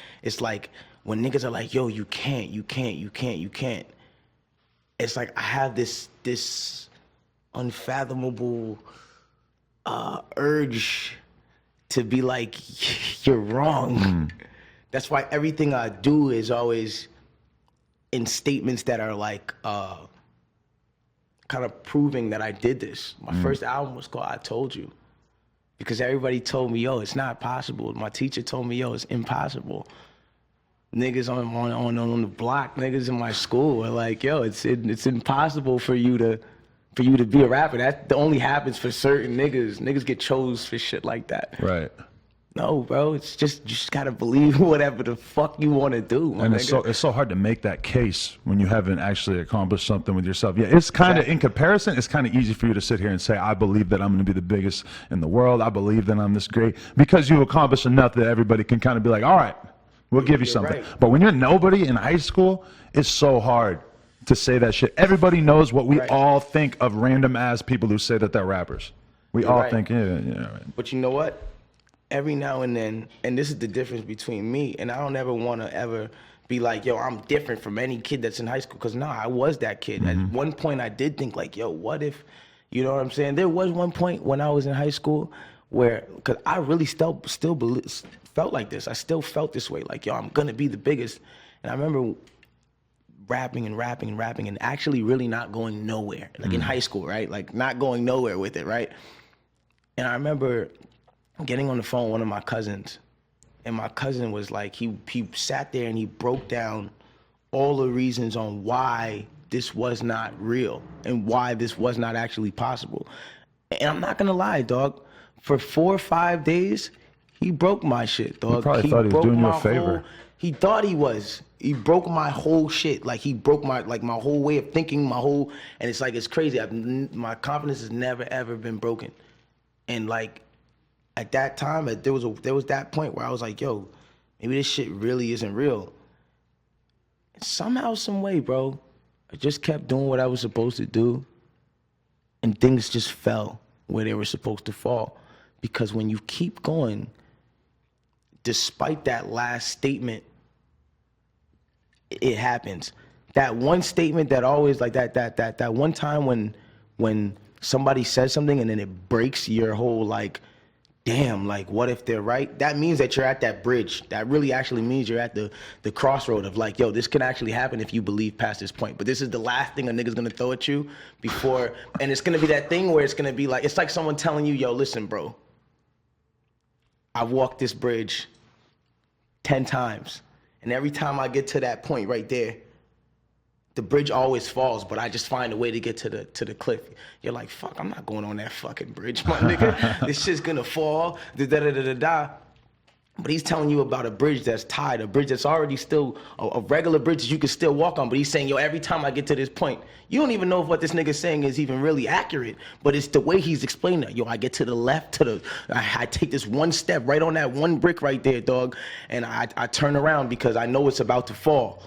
when niggas are like, yo, you can't. It's like I have this unfathomable urge to be like, you're wrong. That's why everything I do is always in statements that are like, kind of proving that I did this. My first album was called I Told You, because everybody told me, yo, it's not possible. My teacher told me, yo, it's impossible. Niggas on the block, niggas in my school were like, yo, it's impossible for you to be a rapper. That only happens for certain niggas. Niggas get chose for shit like that. Right. No, bro, it's just, you just gotta believe whatever the fuck you wanna do. And it's so hard to make that case when you haven't actually accomplished something with yourself. Yeah, it's kind of, in comparison, it's kind of easy for you to sit here and say, I believe that I'm gonna be the biggest in the world. I believe that I'm this great, because you accomplished enough that everybody can kind of be like, all right, we'll give you something. Right. But when you're nobody in high school, it's so hard to say that shit. Everybody knows what we all think of random ass people who say that they're rappers. We all think, yeah. But you know what? Every now and then, and this is the difference between me, and I don't ever want to ever be like, yo, I'm different from any kid that's in high school, because nah, I was that kid. At one point, I did think like, yo, what if, you know what I'm saying? There was one point when I was in high school where, because I really still felt like this. I still felt this way, like, yo, I'm going to be the biggest. And I remember rapping and actually really not going nowhere, like in high school, right? Like not going nowhere with it, right? And I remember getting on the phone with one of my cousins, and my cousin was like, he sat there and he broke down all the reasons on why this was not real and why this was not actually possible. And I'm not gonna lie, dog, for 4 or 5 days, He broke my shit, dog. He probably thought he was doing you a favor. He thought he was. He broke my whole shit. Like he broke my whole way of thinking, and it's like it's crazy. My confidence has never ever been broken, and like at that time, there was that point where I was like, yo, maybe this shit really isn't real. And somehow, some way, bro, I just kept doing what I was supposed to do, and things just fell where they were supposed to fall. Because when you keep going, despite that last statement, it happens. That one statement that always like that one time when somebody says something and then it breaks your whole like, damn, like what if they're right? That means that you're at that bridge. That really actually means you're at the crossroad of like, yo, this can actually happen if you believe past this point. But this is the last thing a nigga's gonna throw at you before, and it's gonna be that thing where it's gonna be like, it's like someone telling you, yo, listen, bro, I've walked this bridge 10 times. And every time I get to that point right there, the bridge always falls, but I just find a way to get to the cliff. You're like, fuck, I'm not going on that fucking bridge, my nigga. This shit's gonna fall, da-da-da-da-da. But he's telling you about a bridge that's tied, a bridge that's already still a regular bridge that you can still walk on. But he's saying, yo, every time I get to this point, you don't even know if what this nigga's saying is even really accurate. But it's the way he's explaining it. Yo, I get to the left, I take this one step right on that one brick right there, dog, and I turn around because I know it's about to fall.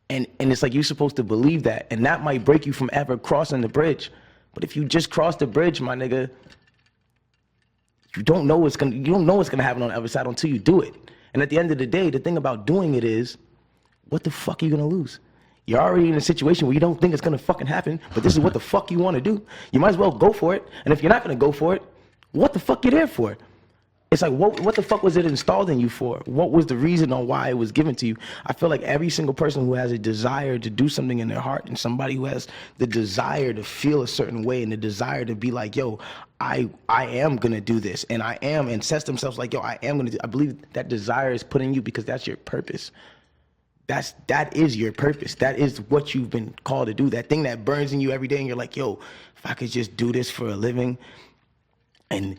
And it's like you're supposed to believe that, and that might break you from ever crossing the bridge. But if you just cross the bridge, my nigga, you don't know what's gonna happen on the other side until you do it. And at the end of the day, the thing about doing it is, what the fuck are you gonna lose? You're already in a situation where you don't think it's gonna fucking happen, but this is what the fuck you wanna do. You might as well go for it. And if you're not gonna go for it, what the fuck you there for? It's like, what the fuck was it installed in you for? What was the reason on why it was given to you? I feel like every single person who has a desire to do something in their heart, and somebody who has the desire to feel a certain way and the desire to be like, yo, I am gonna do this, and I am, and sets themselves like, yo, I am gonna do, I believe that desire is put in you because that's your purpose. That is your purpose. That is what you've been called to do. That thing that burns in you every day, and you're like, yo, if I could just do this for a living, and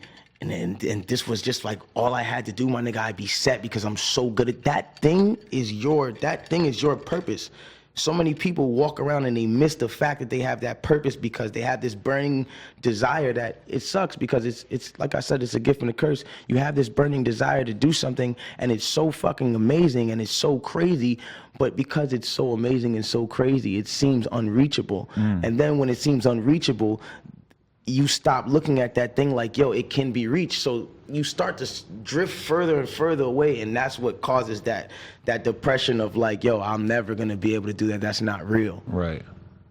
this was just like all I had to do, my nigga, I'd be set because I'm so good at that thing is your purpose. So many people walk around and they miss the fact that they have that purpose because they have this burning desire that it sucks because it's like I said, it's a gift and a curse. You have this burning desire to do something and it's so fucking amazing and it's so crazy, but because it's so amazing and so crazy, it seems unreachable. And then when it seems unreachable, you stop looking at that thing like, yo, it can be reached. So you start to drift further and further away, and that's what causes that depression of like, yo, I'm never gonna be able to do that. That's not real. Right.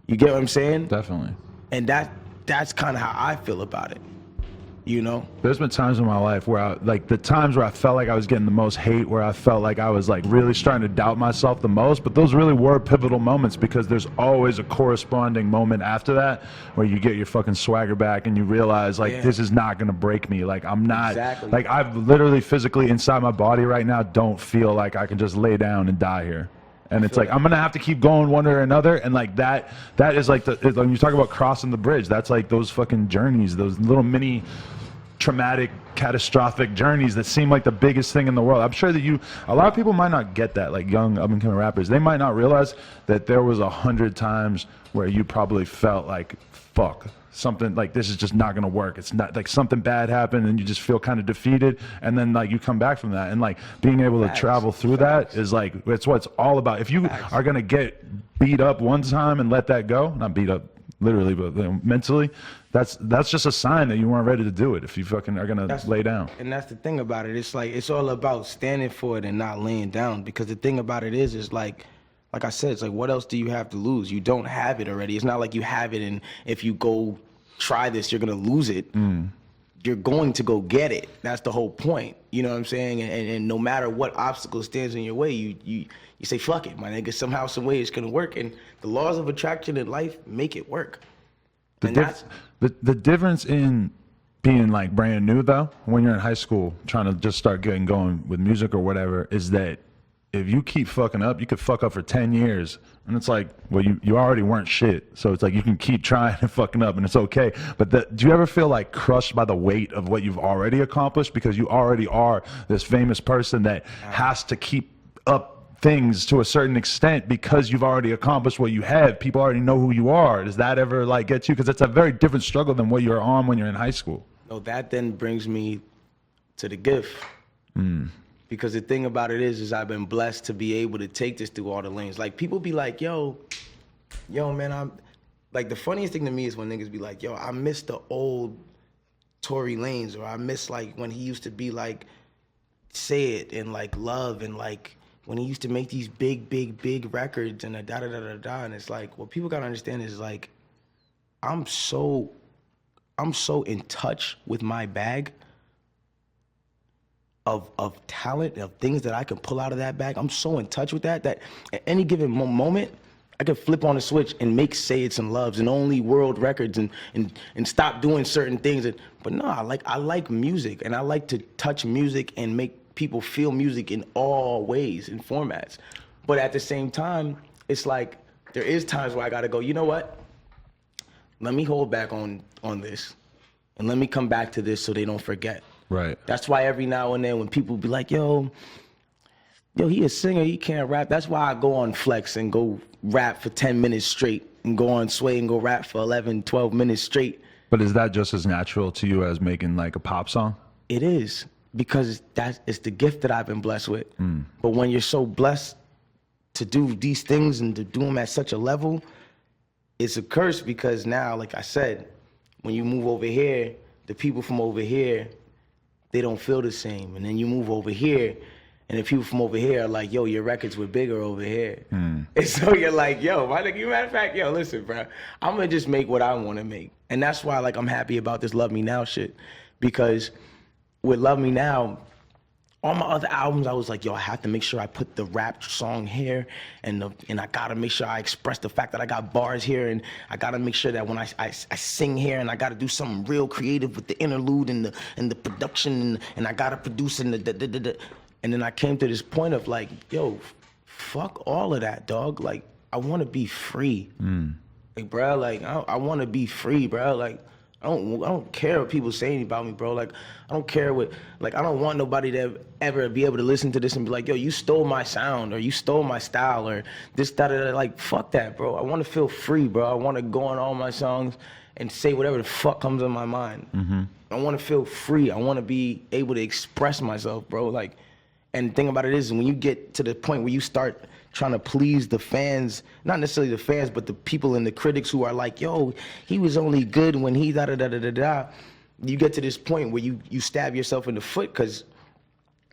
You get what I'm saying? Definitely. And that's kind of how I feel about it. You know, there's been times in my life where the times where I felt like I was getting the most hate, where I felt like I was like really starting to doubt myself the most, but those really were pivotal moments because there's always a corresponding moment after that where you get your fucking swagger back and you realize like, this is not going to break me. Like I'm not, like I've literally physically inside my body right now don't feel like I can just lay down and die here. And it's like, I'm going to have to keep going one way or another. And like that is like, when you talk about crossing the bridge, that's like those fucking journeys, those little mini traumatic, catastrophic journeys that seem like the biggest thing in the world. I'm sure that a lot of people might not get that, like young up-and-coming rappers. They might not realize that there was 100 times where you probably felt like, fuck, something like this is just not going to work. It's not like something bad happened and you just feel kind of defeated. And then like you come back from that and like being able to travel through that is like, it's what it's all about. If you are going to get beat up one time and let that go, not beat up literally, but mentally, that's just a sign that you weren't ready to do it if you fucking are going to lay down. And that's the thing about it. It's like, it's all about standing for it and not laying down, because the thing about it is like I said, it's like, what else do you have to lose? You don't have it already. It's not like you have it and if you go try this, you're going to lose it. You're going to go get it. That's the whole point. You know what I'm saying? And no matter what obstacle stands in your way, you say, fuck it, my nigga. Somehow, some way it's going to work. And the laws of attraction in life make it work. The difference in being like brand new though, when you're in high school trying to just start getting going with music or whatever, is that if you keep fucking up, you could fuck up for 10 years. And it's like, well, you already weren't shit. So it's like you can keep trying and fucking up and it's okay. But do you ever feel like crushed by the weight of what you've already accomplished? Because you already are this famous person that has to keep up things to a certain extent because you've already accomplished what you have. People already know who you are. Does that ever like get you? Because it's a very different struggle than what you're on when you're in high school. No, that then brings me to the gift. Because the thing about it is I've been blessed to be able to take this through all the lanes. Like people be like, yo, man, I'm like, the funniest thing to me is when niggas be like, yo, I miss the old Tory Lanez, or I miss like when he used to be like, say it and like love and like when he used to make these big records and da-da-da-da-da. And it's like, what people gotta understand is like, I'm so in touch with my bag of talent, of things that I can pull out of that bag. I'm so in touch with that at any given moment, I could flip on a switch and make Say It's and Loves and Only World Records and stop doing certain things. But no, I like music, and I like to touch music and make people feel music in all ways and formats. But at the same time, it's like there is times where I gotta go, you know what? Let me hold back on this and let me come back to this so they don't forget. Right. That's why every now and then when people be like, yo, he a singer, he can't rap. That's why I go on Flex and go rap for 10 minutes straight and go on Sway and go rap for 11, 12 minutes straight. But is that just as natural to you as making like a pop song? It is, because it's the gift that I've been blessed with. But when you're so blessed to do these things and to do them at such a level, it's a curse, because now, like I said, when you move over here, the people from over here, they don't feel the same. And then you move over here, and the people from over here are like, yo, your records were bigger over here. And so you're like, yo, my nigga, matter of fact, yo, listen, bro, I'm gonna just make what I wanna make. And that's why, like, I'm happy about this Love Me Now shit, because with Love Me Now, all my other albums, I was like, yo, I have to make sure I put the rap song here, and I gotta make sure I express the fact that I got bars here, and I gotta make sure that when I sing here, and I gotta do something real creative with the interlude and the production, and I gotta produce and and then I came to this point of like, yo, fuck all of that, dog. Like, I wanna be free. Like, bro, like, I wanna be free, bro. Like, I don't care what people say about me, bro. Like, I don't care what, like, I don't want nobody to ever be able to listen to this and be like, yo, you stole my sound, or you stole my style, or this, that, that. Like, fuck that, bro. I want to feel free, bro. I want to go on all my songs and say whatever the fuck comes in my mind. I want to feel free. I want to be able to express myself, bro. Like, and the thing about it is, when you get to the point where you start trying to please the fans, not necessarily the fans, but the people and the critics who are like, yo, he was only good when he da-da-da-da-da-da. You get to this point where you stab yourself in the foot, because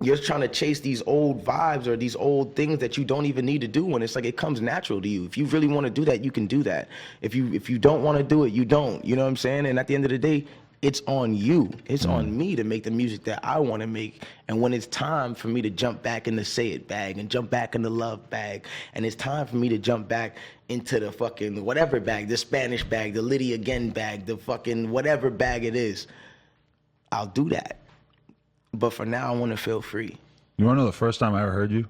you're trying to chase these old vibes or these old things that you don't even need to do, when it's like it comes natural to you. If you really want to do that, you can do that. If you don't want to do it, you don't. You know what I'm saying? And at the end of the day, it's on you. It's on me to make the music that I want to make. And when it's time for me to jump back in the Say It bag and jump back in the love bag, and it's time for me to jump back into the fucking whatever bag, the Spanish bag, the Liddy Again bag, the fucking whatever bag it is, I'll do that. But for now, I want to feel free. You want to know the first time I ever heard you?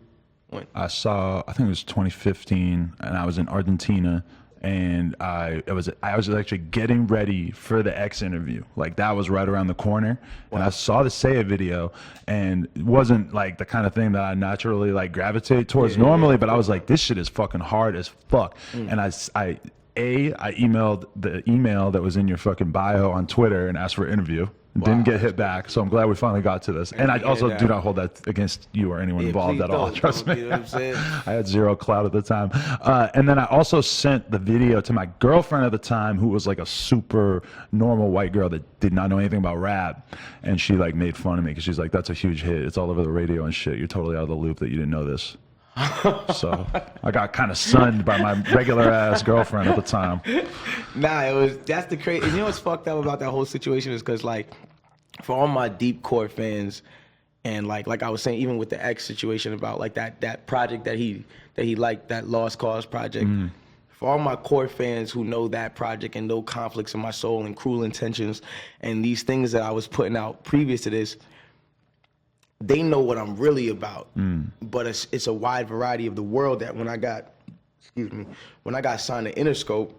When? I think it was 2015, and I was in Argentina, and I was actually getting ready for the X interview. Like, that was right around the corner. Wow. And I saw the Say It video, and it wasn't like the kind of thing that I naturally like gravitate towards normally, but I was like, this shit is fucking hard as fuck. And I emailed the email that was in your fucking bio on Twitter and asked for an interview. Didn't get hit back, so I'm glad we finally got to this. And I also do not hold that against you or anyone involved at all. Trust me. You know what I'm saying? I had zero clout at the time. And then I also sent the video to my girlfriend at the time, who was like a super normal white girl that did not know anything about rap. And she like made fun of me because she's like, that's a huge hit. It's all over the radio and shit. You're totally out of the loop that you didn't know this. So I got kind of sunned by my regular ass girlfriend at the time. Nah, that's the crazy. You know what's fucked up about that whole situation is because, like, for all my deep core fans, and like I was saying, even with the X situation about like that project that he liked, that Lost Cause project. For all my core fans who know that project and know Conflicts in My Soul and Cruel Intentions and these things that I was putting out previous to this, they know what I'm really about. But it's a wide variety of the world that when I got signed to Interscope,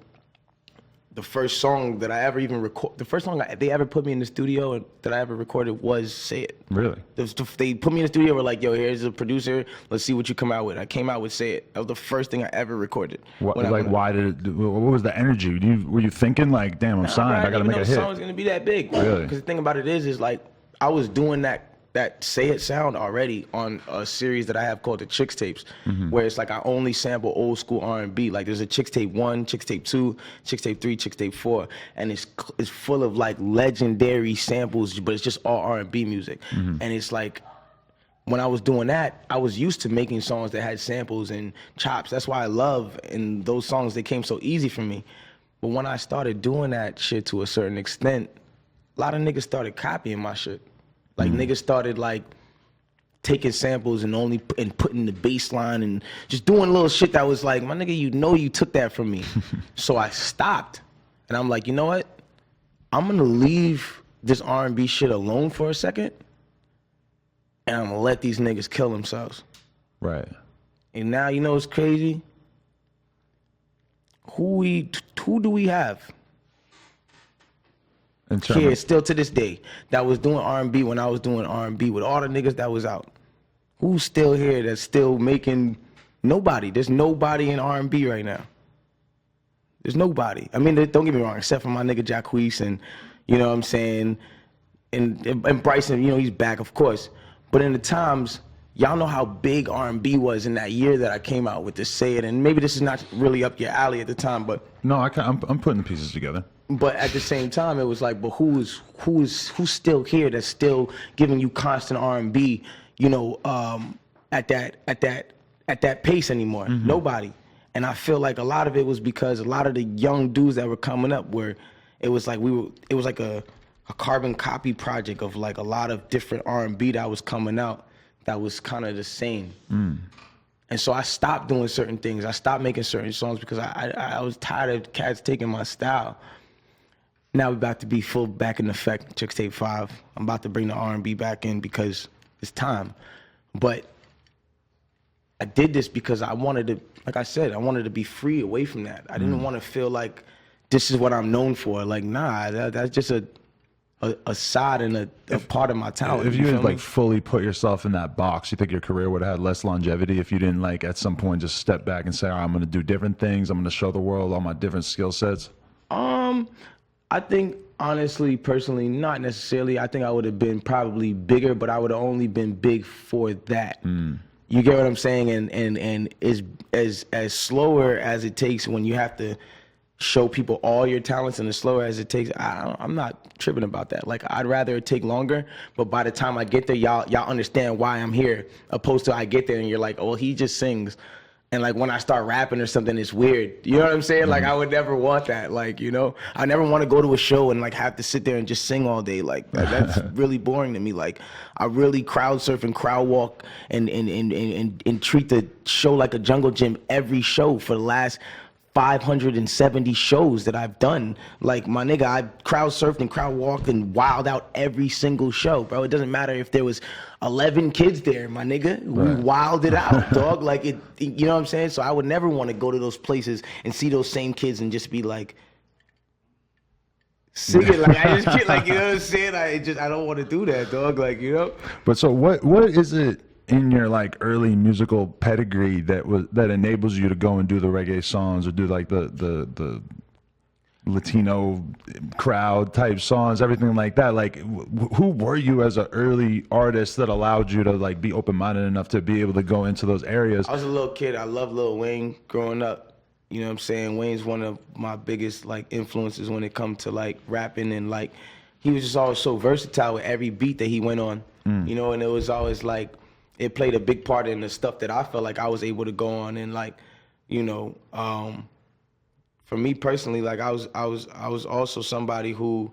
the first song that I ever even the first song they ever put me in the studio that I ever recorded was Say It. Really? They put me in the studio, were like, yo, here's a producer, let's see what you come out with. I came out with Say It. That was the first thing I ever recorded. Why did it, what was the energy? Were you thinking like, damn, I'm signed, I gotta make a hit? The song's gonna be that big. Really? Because the thing about it is like, I was doing that Say It sound already on a series that I have called the Chicks Tapes, where it's like I only sample old school R&B. Like there's a Chicks Tape 1, Chicks Tape 2, Chicks Tape 3, Chicks Tape 4, and it's full of like legendary samples, but it's just all R&B music. And it's like, when I was doing that, I was used to making songs that had samples and chops. That's why I love, and those songs, they came so easy for me. But when I started doing that shit to a certain extent, a lot of niggas started copying my shit. Like niggas started like taking samples and putting the bass line and just doing little shit that was like, my nigga, you took that from me. So I stopped, and I'm like, you know what? I'm gonna leave this R&B shit alone for a second, and I'm gonna let these niggas kill themselves. Right. And now, you know what's crazy? Who do we have here still to this day that was doing R&B when I was doing R&B with all the niggas that was out? Who's still here that's still making? Nobody. There's nobody in R&B right now. There's nobody. I mean, don't get me wrong, except for my nigga Jacquees and, you know what I'm saying, and Bryson, you know, he's back, of course. But in the times, y'all know how big R&B was in that year that I came out with this Say It, and maybe this is not really up your alley at the time, but no, I'm putting the pieces together. But at the same time, it was like, but who's still here that's still giving you constant R&B, you know, at that pace anymore? Nobody. And I feel like a lot of it was because a lot of the young dudes that were coming up it was like a carbon copy project of like a lot of different R&B that was coming out that was kind of the same. And so I stopped doing certain things. I stopped making certain songs because I was tired of cats taking my style. Now we're about to be full back in effect, Chicks Tape 5. I'm about to bring the R&B back in because it's time. But I did this because I wanted to, like I said, I wanted to be free away from that. I didn't want to feel like this is what I'm known for. Like, nah, that's just a side and a part of my talent. If you had like fully put yourself in that box, you think your career would have had less longevity if you didn't like at some point just step back and say, all right, I'm going to do different things. I'm going to show the world all my different skill sets? I think, honestly, personally, not necessarily. I think I would have been probably bigger, but I would have only been big for that. You get what I'm saying? And as slower as it takes when you have to show people all your talents, and as slower as it takes, I'm not tripping about that. Like, I'd rather it take longer, but by the time I get there, y'all understand why I'm here, opposed to I get there and you're like, oh, he just sings. And like when I start rapping or something, it's weird. You know what I'm saying? Like I would never want that. Like, you know, I never want to go to a show and like have to sit there and just sing all day. Like that's really boring to me. Like I really crowd surf and crowd walk and treat the show like a jungle gym every show for the last 570 shows that I've done. Like my nigga, I crowd surfed and crowd walked and wild out every single show, bro. It doesn't matter if there was 11 kids there, my nigga. We wilded out, dog. Like it, you know what I'm saying? So I would never want to go to those places and see those same kids and just be like, singing. Like I just can't, like, you know what I'm saying? I don't want to do that, dog. Like, you know. But so what is it in your like early musical pedigree that enables you to go and do the reggae songs or do like the Latino crowd type songs, everything like that? Like who were you as an early artist that allowed you to like be open-minded enough to be able to go into those areas? I was a little kid. I loved Lil Wayne growing up. You know what I'm saying? Wayne's one of my biggest like influences when it comes to like rapping, and like he was just always so versatile with every beat that he went on. You know, and it was always like it played a big part in the stuff that I felt like I was able to go on. And like, you know, for me personally, like I was also somebody who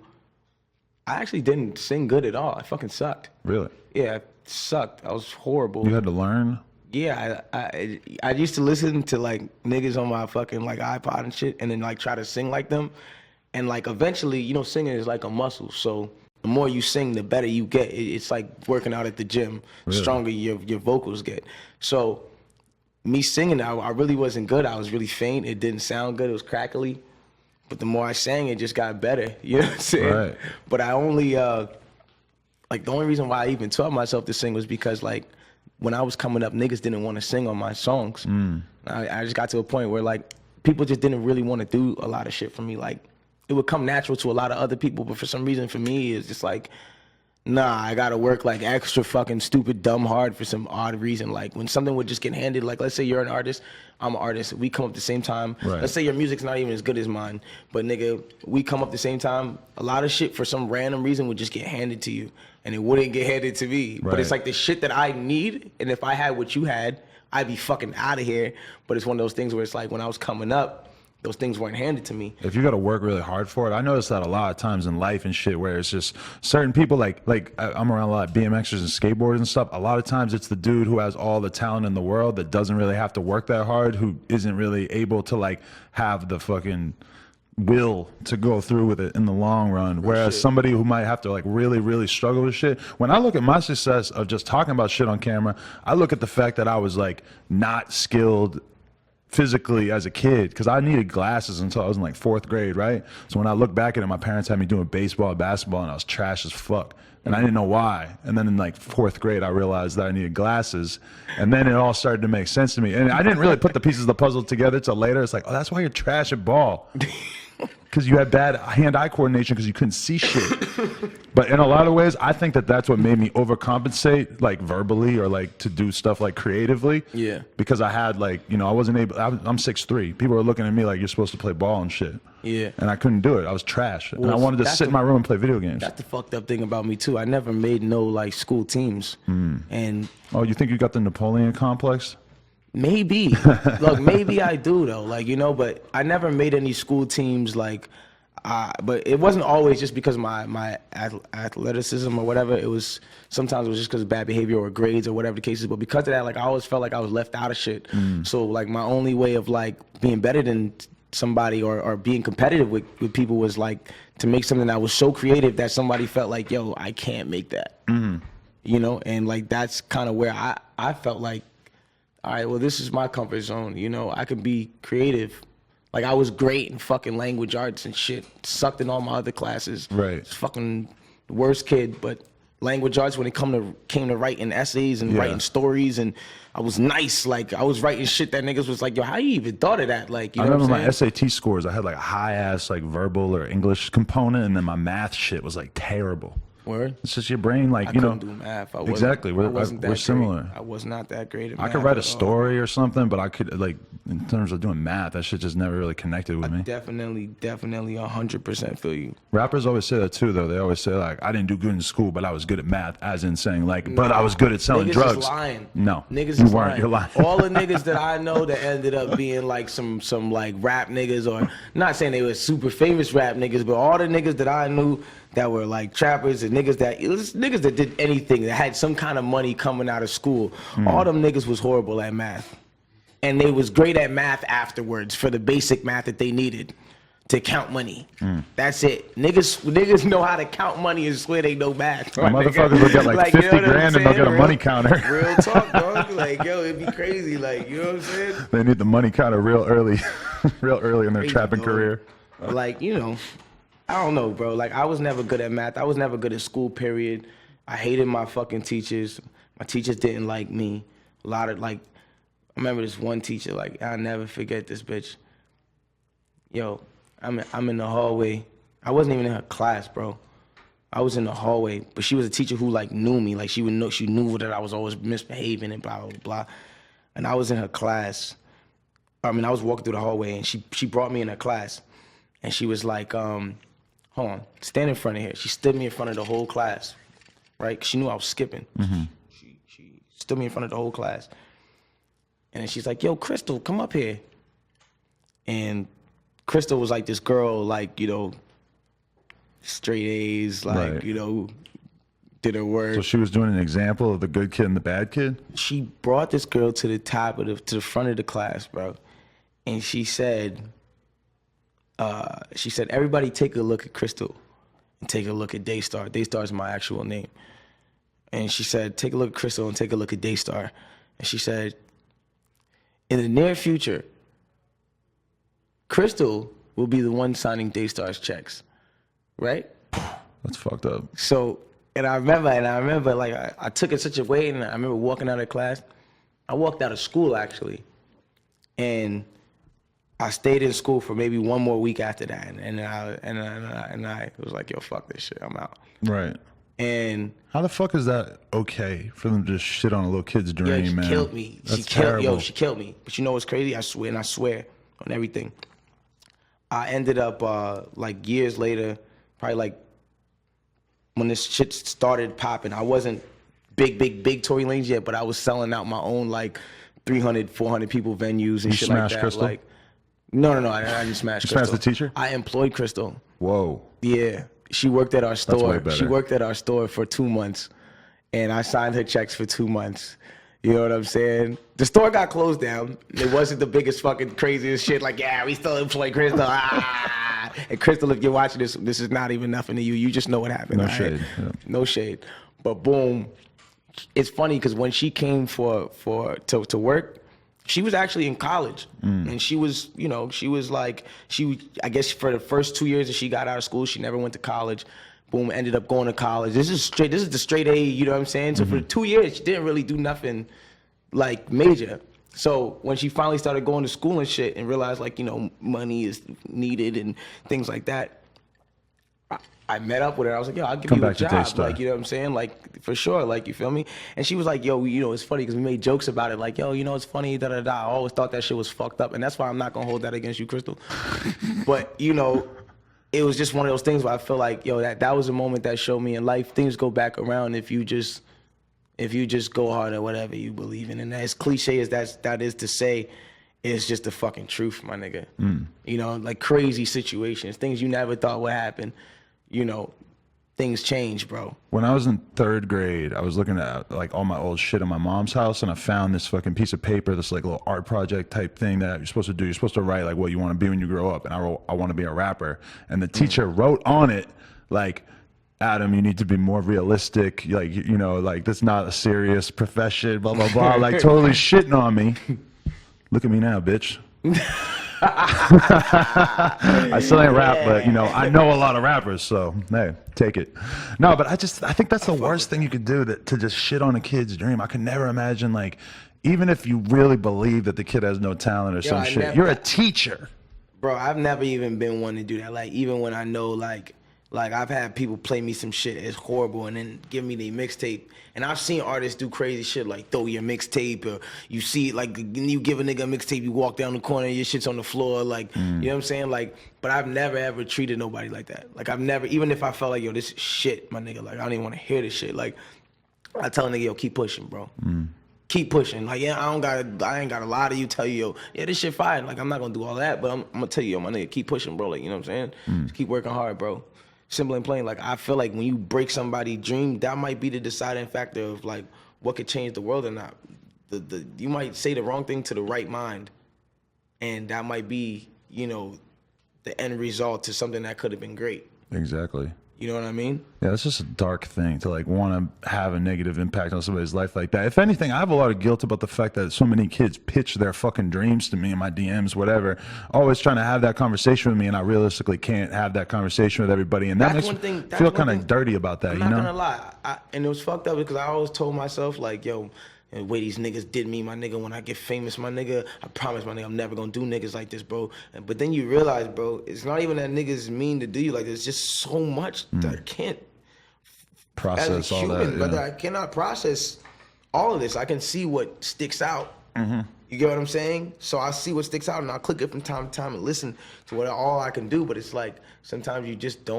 I actually didn't sing good at all. I fucking sucked. Really? Yeah, I sucked. I was horrible. You had to learn? Yeah, I used to listen to like niggas on my fucking like iPod and shit, and then like try to sing like them, and like eventually, you know, singing is like a muscle. So the more you sing, the better you get. It's like working out at the gym. Really? Stronger your vocals get. So me singing, I really wasn't good. I was really faint. It didn't sound good. It was crackly. But the more I sang, it just got better. You know what I'm saying? Right. But I only, like, the only reason why I even taught myself to sing was because, like, when I was coming up, niggas didn't want to sing on my songs. I just got to a point where, like, people just didn't really want to do a lot of shit for me. Like, it would come natural to a lot of other people, but for some reason, for me, it's just like, nah, I gotta work like extra fucking stupid, dumb hard for some odd reason. Like when something would just get handed, like let's say you're an artist, I'm an artist, we come up at the same time. Right. Let's say your music's not even as good as mine, but nigga, we come up at the same time. A lot of shit for some random reason would just get handed to you, and it wouldn't get handed to me. But it's like the shit that I need, and if I had what you had, I'd be fucking out of here. But it's one of those things where it's like when I was coming up, those things weren't handed to me. If you got to work really hard for it, I noticed that a lot of times in life and shit where it's just certain people like I'm around a lot of BMXers and skateboarders and stuff. A lot of times it's the dude who has all the talent in the world that doesn't really have to work that hard, who isn't really able to like have the fucking will to go through with it in the long run. Whereas somebody who might have to like really, really struggle with shit. When I look at my success of just talking about shit on camera, I look at the fact that I was like not skilled physically as a kid, because I needed glasses until I was in like 4th grade, right? So when I look back at it, my parents had me doing baseball and basketball, and I was trash as fuck. And I didn't know why. And then in like 4th grade, I realized that I needed glasses. And then it all started to make sense to me. And I didn't really put the pieces of the puzzle together till later. It's like, oh, that's why you're trash at ball. Because you had bad hand-eye coordination because you couldn't see shit. But in a lot of ways, I think that that's what made me overcompensate, like verbally or like to do stuff like creatively. Yeah. Because I had like, you know, I wasn't able, I'm 6'3". People were looking at me like, you're supposed to play ball and shit. Yeah. And I couldn't do it. I was trash. And I wanted to sit in my room and play video games. That's the fucked up thing about me too. I never made no like school teams. And oh, you think you got the Napoleon complex? maybe. Look, maybe I do though. Like, you know, but I never made any school teams like but it wasn't always just because my athleticism or whatever. It was sometimes it was just because of bad behavior or grades or whatever the case is. But because of that, like I always felt like I was left out of shit. So like my only way of like being better than somebody or being competitive with people was like to make something that was so creative that somebody felt like, yo, I can't make that. You know, and like that's kind of where I felt like, all right, well, this is my comfort zone. You know, I could be creative. Like I was great in fucking language arts and shit. Sucked in all my other classes. Right. Was fucking the worst kid, but language arts when it came to writing essays and writing stories, and I was nice. Like I was writing shit that niggas was like, yo, how you even thought of that? Like, you know I remember what I'm saying? my SAT scores. I had like a high ass like verbal or English component, and then my math shit was like terrible. Word. It's just your brain, like, I you know. couldn't do math. Exactly. We're similar. I was not that great at I math. could write a at all. story or something, but I could like in terms of doing math, that shit just never really connected with me. Definitely 100% feel you. Rappers always say that too, though. They always say like, I didn't do good in school, but I was good at math, as in saying like, but I was good at selling niggas drugs. Is lying. No, niggas you is weren't. lying. You're lying. All the niggas that I know that ended up being like some like rap niggas, or not saying they were super famous rap niggas, but all the niggas that I knew that were like trappers and niggas that did anything, that had some kind of money coming out of school. All them niggas was horrible at math. And they was great at math afterwards for the basic math that they needed to count money. That's it. Niggas know how to count money and swear they know math. Right, motherfuckers will get like 50 you know grand and they'll get a money counter. Real talk, dog. Like, yo, it'd be crazy. Like, you know what I'm saying? They need the money counter real early, real early in their Crazy, trapping dog. career. Like, you know, I don't know, bro. Like, I was never good at math. I was never good at school, period. I hated my fucking teachers. My teachers didn't like me. A lot of, like, I remember this one teacher, like, I'll never forget this bitch. Yo, I'm in the hallway. I wasn't even in her class, bro. I was in the hallway, but she was a teacher who, like, knew me. Like, she knew that I was always misbehaving and blah, blah, blah. And I was in her class. I was walking through the hallway, and she brought me in her class. And she was like, hold on, stand in front of here. She stood me in front of the whole class, right? 'Cause she knew I was skipping. She stood me in front of the whole class. And then she's like, yo, Crystal, come up here. And Crystal was like this girl, like, you know, straight A's, like, Right. you know, did her work. So she was doing an example of the good kid and the bad kid? She brought this girl to the top of to the front of the class, bro. And she said, everybody take a look at Crystal. and take a look at Daystar. Daystar is my actual name. And she said, take a look at Crystal and take a look at Daystar. And she said, in the near future, Crystal will be the one signing Daystar's checks, right? That's fucked up. So, and I remember, like, I took it such a way, and I remember walking out of class. I walked out of school, actually, and I stayed in school for maybe one more week after that, and I was like, yo, fuck this shit, I'm out. Right. And how the fuck is that okay for them to just shit on a little kid's dream, she man? killed me. That's terrible. She killed me. But you know what's crazy? I swear on everything. I ended up like years later, probably like when this shit started popping. I wasn't big Tory Lanez yet, but I was selling out my own like 300, 400 people venues and shit like that. Crystal? Like, no, I didn't smash Crystal. Smash the teacher? I employed Crystal. Whoa. Yeah. She worked at our store. way better. She worked at our store for 2 months, and I signed her checks for 2 months. You know what I'm saying? The store got closed down. It wasn't the biggest fucking craziest shit. Like, yeah, we still employ Crystal. Ah. And Crystal, if you're watching this, this is not even nothing to you. You just know what happened. No right? shade. Yeah. No shade. But boom, it's funny because when she came to work, she was actually in college, and she was, you know, I guess for the first 2 years that she got out of school, she never went to college. Boom, ended up going to college. This is the straight A, you know what I'm saying? So for 2 years, she didn't really do nothing like major. So when she finally started going to school and shit and realized like, you know, money is needed and things like that, I met up with her. I was like, yo, I'll give you a job. Like, you know what I'm saying? Like, for sure. Like, you feel me? And she was like, yo, you know, it's funny because we made jokes about it. Like, yo, you know, it's funny, da-da-da. I always thought that shit was fucked up. And that's why I'm not going to hold that against you, Crystal. But, you know, it was just one of those things where I feel like, yo, that was a moment that showed me in life, things go back around if you just go hard at whatever you believe in. And as cliche as that is to say, it's just the fucking truth, my nigga. You know, like crazy situations, things you never thought would happen. You know, things change, bro. When I was in 3rd grade, I was looking at like all my old shit in my mom's house, and I found this fucking piece of paper, this like little art project type thing that you're supposed to do. You're supposed to write like what you want to be when you grow up, and I wrote, I want to be a rapper. And the teacher wrote on it like, Adam, you need to be more realistic. Like, you know, like that's not a serious profession, blah, blah, blah. Like totally shitting on me. Look at me now, bitch. I still ain't rap, but you know, I know a lot of rappers, so hey, take it. No, but I think that's the worst thing you could do, to just shit on a kid's dream. I could never imagine, like, even if you really believe that the kid has no talent or some shit, you're a teacher. Bro, I've never even been one to do that. Like, even when I know, like I've had people play me some shit that's horrible and then give me their mixtape. And I've seen artists do crazy shit like throw your mixtape, or you see like you give a nigga a mixtape, you walk down the corner, your shit's on the floor, like you know what I'm saying? Like, but I've never ever treated nobody like that. Like I've never, even if I felt like, yo, this is shit, my nigga, like I don't even want to hear this shit. Like I tell a nigga, yo, keep pushing, bro. Keep pushing. Like, yeah, I ain't gotta lie to you, tell you, yo, yeah, this shit fine. Like I'm not gonna do all that, but I'm gonna tell you, yo, my nigga, keep pushing, bro. Like, you know what I'm saying? Just keep working hard, bro. Simple and plain. Like I feel like when you break somebody's dream, that might be the deciding factor of like what could change the world or not. You might say the wrong thing to the right mind, and that might be, you know, the end result to something that could have been great. Exactly. You know what I mean? Yeah, it's just a dark thing to like want to have a negative impact on somebody's life like that. If anything, I have a lot of guilt about the fact that so many kids pitch their fucking dreams to me in my DMs, whatever, always trying to have that conversation with me, and I realistically can't have that conversation with everybody, and that makes me feel kind of dirty about that. I'm not gonna lie, and it was fucked up because I always told myself like, yo, and the way these niggas did me, my nigga, when I get famous, my nigga, I promise, my nigga, I'm never gonna do niggas like this, bro. But then you realize, bro, it's not even that niggas mean to do you like this. It's just so much that I can't process as a human, all that. Yeah. Brother, I cannot process all of this. I can see what sticks out. You get what I'm saying? So I see what sticks out, and I'll click it from time to time and listen to what all I can do. But it's like sometimes you just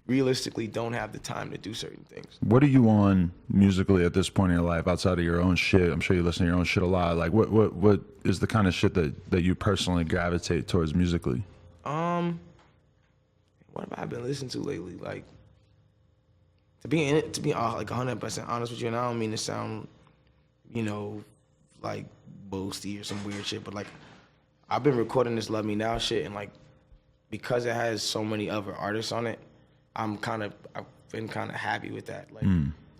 realistically don't have the time to do certain things. What are you on musically at this point in your life outside of your own shit? I'm sure you listen to your own shit a lot. Like what is the kind of shit that you personally gravitate towards musically? What have I been listening to lately? Like to be like 100% honest with you, and I don't mean to sound, you know, like boasty or some weird shit, but like I've been recording this Love Me Now shit, and like because it has so many other artists on it, I've been kind of happy with that. Like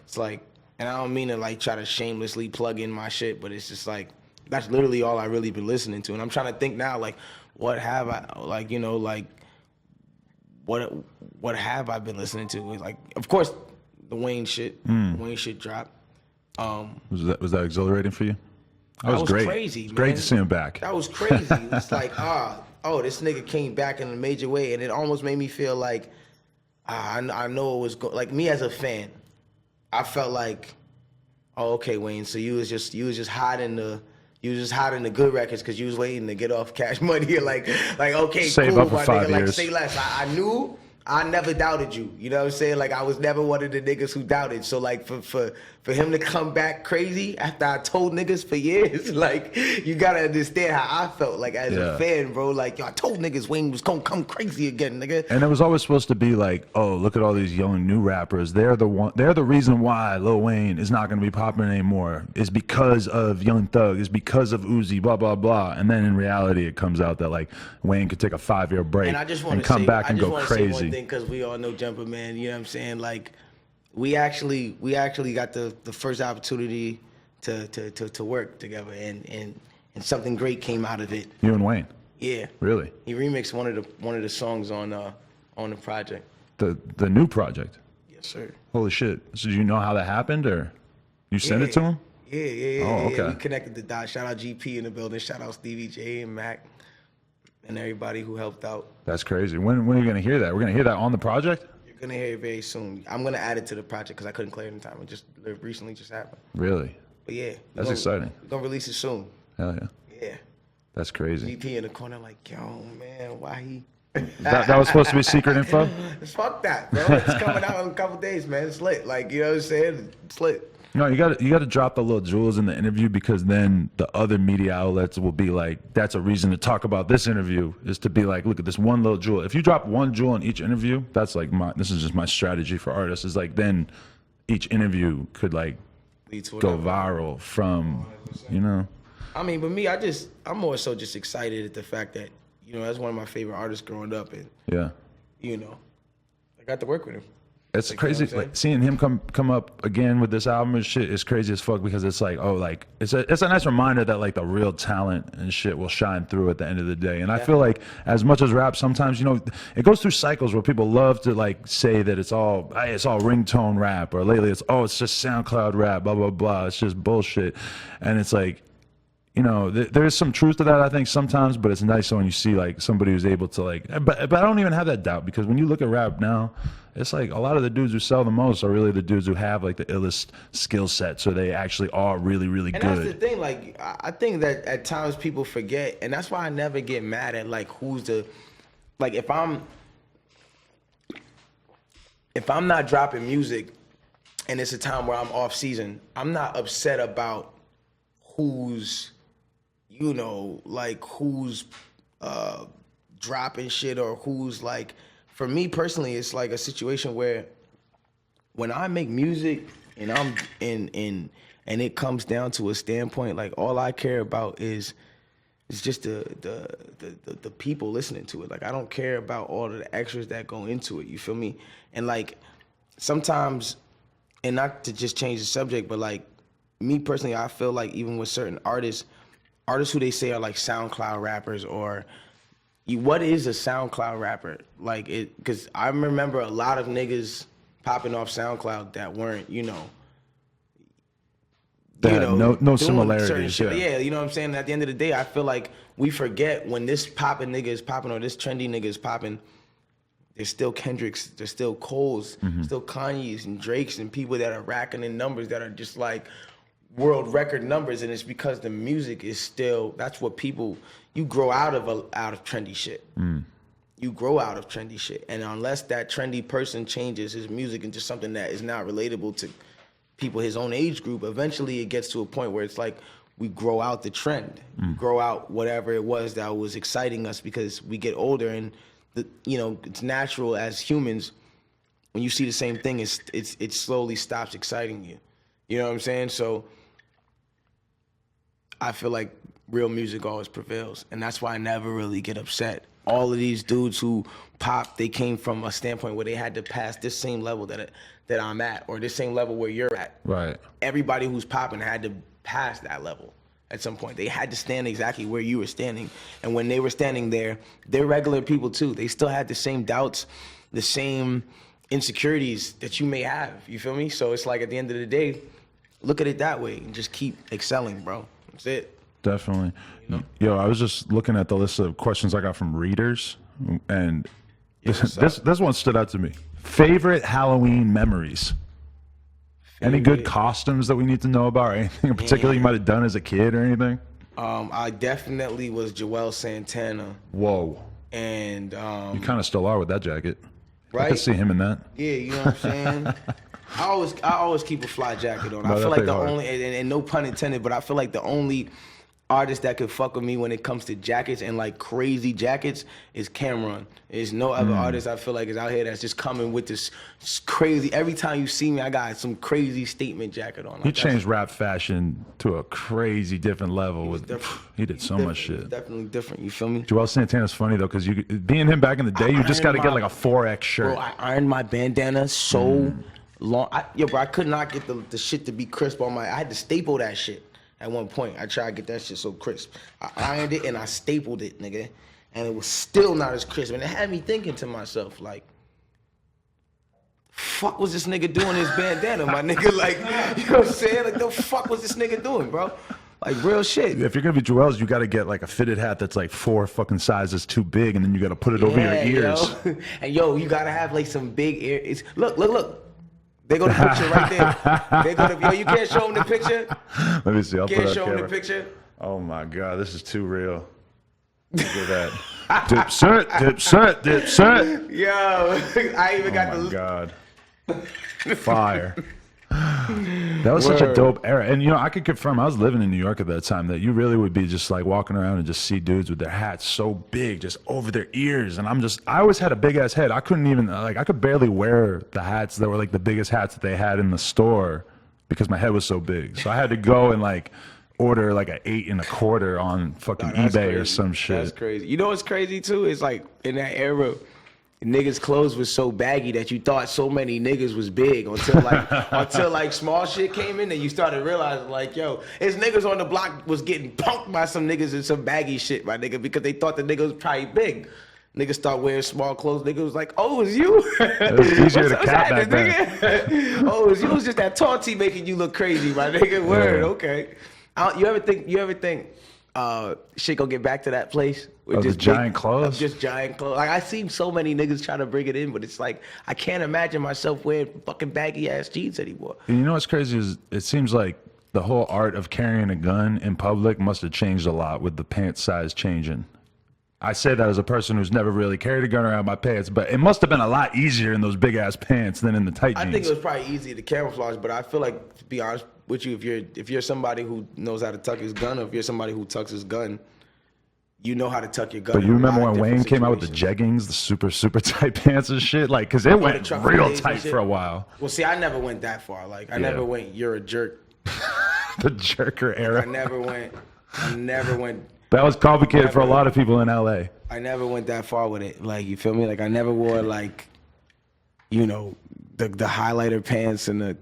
it's like, and I don't mean to like try to shamelessly plug in my shit, but it's just like that's literally all I really been listening to. And I'm trying to think now, like, what have I like, you know, like what have I been listening to? Like, of course, the Wayne shit. Wayne shit dropped. Was that exhilarating for you? That was great. Crazy. It's great to see him back. That was crazy. It's like, oh, this nigga came back in a major way, and it almost made me feel like I know it was like me as a fan. I felt like, oh, okay, Wayne. So you was just hiding the good records because you was waiting to get off Cash Money. Like okay, save cool, up for my 5 nigga. Like years. say less. I knew. I never doubted you. You know what I'm saying? Like I was never one of the niggas who doubted. So like for him to come back crazy after I told niggas for years, like you gotta understand how I felt like as a fan, bro. Like yo, I told niggas Wayne was gonna come crazy again, nigga. And it was always supposed to be like, oh, look at all these young new rappers. They're the reason why Lil Wayne is not gonna be popular anymore. It's because of Young Thug. It's because of Uzi. Blah blah blah. And then in reality, it comes out that like Wayne could take a 5-year break and come back and go crazy. Because we all know Jumper Man, you know what I'm saying? Like, we actually got the first opportunity to work together, and something great came out of it. You and Wayne? Yeah. Really? He remixed one of the songs on the project. The new project? Yes, sir. Holy shit! So do you know how that happened, or you sent it to him? Yeah. Oh, okay. Yeah. We connected the dots. Shout out GP in the building. Shout out Stevie J and Mac. And everybody who helped out. That's crazy. When are you gonna hear that? We're gonna hear that on the project? You're gonna hear it very soon. I'm gonna add it to the project because I couldn't clear it in time. It just recently just happened. Really? But yeah, that's exciting. We're gonna release it soon. Hell yeah. Yeah. That's crazy. GP in the corner like, yo, man, why he? that was supposed to be secret info? Fuck that, bro. It's coming out in a couple days, man. It's lit. Like, you know what I'm saying? It's lit. No, you got to drop the little jewels in the interview, because then the other media outlets will be like, that's a reason to talk about this interview, is to be like, look at this one little jewel. If you drop one jewel in each interview, that's like this is just my strategy for artists, is like then each interview could like go viral from, you know. I mean, but me, I'm more so just excited at the fact that, you know, that's one of my favorite artists growing up, and you know, I got to work with him. It's like, crazy, like seeing him come up again with this album and shit is crazy as fuck, because it's like, oh, like it's a nice reminder that like the real talent and shit will shine through at the end of the day. And I feel like as much as rap, sometimes, you know, it goes through cycles where people love to like say that it's all ringtone rap, or lately it's just SoundCloud rap, blah blah blah. It's just bullshit, and it's like, you know, there's some truth to that, I think, sometimes, but it's nice when you see like somebody who's able to like, but I don't even have that doubt, because when you look at rap now, it's like a lot of the dudes who sell the most are really the dudes who have like the illest skill set, so they actually are really, really good. And that's the thing, like, I think that at times people forget, and that's why I never get mad at like who's the, like if I'm not dropping music and it's a time where I'm off season, I'm not upset about who's, you know, like who's dropping shit, or who's like, for me personally, it's like a situation where when I make music and I'm and it comes down to a standpoint, like all I care about is just the people listening to it. Like I don't care about all of the extras that go into it. You feel me? And like sometimes, and not to just change the subject, but like me personally, I feel like even with certain artists who they say are like SoundCloud rappers, or what is a SoundCloud rapper? Like it, because I remember a lot of niggas popping off SoundCloud that weren't, you know, no similarities. Yeah, you know what I'm saying? At the end of the day, I feel like we forget when this popping nigga is popping, or this trendy nigga is popping, there's still Kendricks, there's still Coles, still Kanye's and Drake's, and people that are racking in numbers that are just like world record numbers. And it's because the music is still, that's what people, you grow out of trendy shit. You grow out of trendy shit. And unless that trendy person changes his music into something that is not relatable to people his own age group, eventually it gets to a point where it's like we grow out the trend, grow out whatever it was that was exciting us, because we get older, and you know, it's natural as humans, when you see the same thing, it slowly stops exciting you. You know what I'm saying? So I feel like real music always prevails, and that's why I never really get upset all of these dudes who pop, they came from a standpoint where they had to pass this same level that I'm at, or this same level where you're at. Right. Everybody who's popping had to pass that level at some point. They had to stand exactly where you were standing. And when they were standing there, they're regular people too. They still had the same doubts, the same insecurities that you may have. You feel me? So it's like at the end of the day, look at it that way and just keep excelling, bro. That's it. Definitely. Yo, I was just looking at the list of questions I got from readers, and this one stood out to me. Favorite Halloween memories? Any good costumes that we need to know about, or anything in particular you might have done as a kid or anything? I definitely was Joel Santana. Whoa. And you kind of still are with that jacket. Right? I could see him in that. Yeah, you know what I'm saying? I always keep a fly jacket on. No, I feel like the hard. only, and no pun intended, but I feel like the only artist that could fuck with me when it comes to jackets and like crazy jackets is Cameron. There's no other artist I feel like is out here that's just coming with this crazy. Every time you see me, I got some crazy statement jacket on. Like, He changed rap fashion to a crazy different level. He did so much shit. Definitely different. You feel me? Joel Santana's funny though, because you being him back in the day, you just got to get like a 4X shirt. Bro, I ironed my bandana so long. Bro, I could not get the shit to be crisp on my. I had to staple that shit. At one point, I tried to get that shit so crisp. I ironed it and I stapled it, nigga. And it was still not as crisp. And it had me thinking to myself, like, fuck was this nigga doing his bandana, my nigga? Like, you know what I'm saying? Like, the fuck was this nigga doing, bro? Like, real shit. If you're gonna be Joel's, you gotta get like a fitted hat that's like 4 fucking sizes too big, and then you gotta put it over your ears. Yo. And yo, you gotta have like some big ears. Look. They go to the picture right there. They go to, yo, you can't show them the picture? Let me see. I'll put Can't it show on them camera. the picture? Oh my god, this is too real. Look at that. Dipset. Yo, I even got Oh my the. god. Fire. That was such a dope era. And, you know, I could confirm, I was living in New York at that time, that you really would be just like walking around and just see dudes with their hats so big, just over their ears. And I always had a big ass head. I couldn't even, like, I could barely wear the hats that were like the biggest hats that they had in the store because my head was so big. So I had to go and like order like an 8 1/4 on fucking eBay crazy. or some shit. That's crazy. You know what's crazy too? It's like in that era, niggas' clothes was so baggy that you thought so many niggas was big until like small shit came in and you started realizing like, yo, it's niggas on the block was getting punked by some niggas in some baggy shit, my nigga, because they thought the nigga was probably big. Niggas start wearing small clothes. Niggas was like, oh, it's you? It was easier to cap back then. Oh, it's you? It was just that tall T making you look crazy, my nigga. Word, okay. You ever think shit gonna get back to that place? Of the giant clothes? Just giant clothes. Like, I seen so many niggas try to bring it in, but it's like, I can't imagine myself wearing fucking baggy ass jeans anymore. And you know what's crazy is it seems like the whole art of carrying a gun in public must have changed a lot with the pant size changing. I say that as a person who's never really carried a gun around my pants, but it must have been a lot easier in those big ass pants than in the tight jeans. I think it was probably easy to camouflage, but I feel like, to be honest with you, if you're somebody who knows how to tuck his gun, or if you're somebody who tucks his gun, you know how to tuck your gun. But you remember when Wayne came out with the jeggings, the super tight pants and shit? Like, because it went real tight for a while. Well, see, I never went that far. Like, I never went, you're a jerk. The jerker era. I never went. That was complicated for a lot of people in LA. I never went that far with it. Like, you feel me? Like, I never wore, like, you know, the highlighter pants and I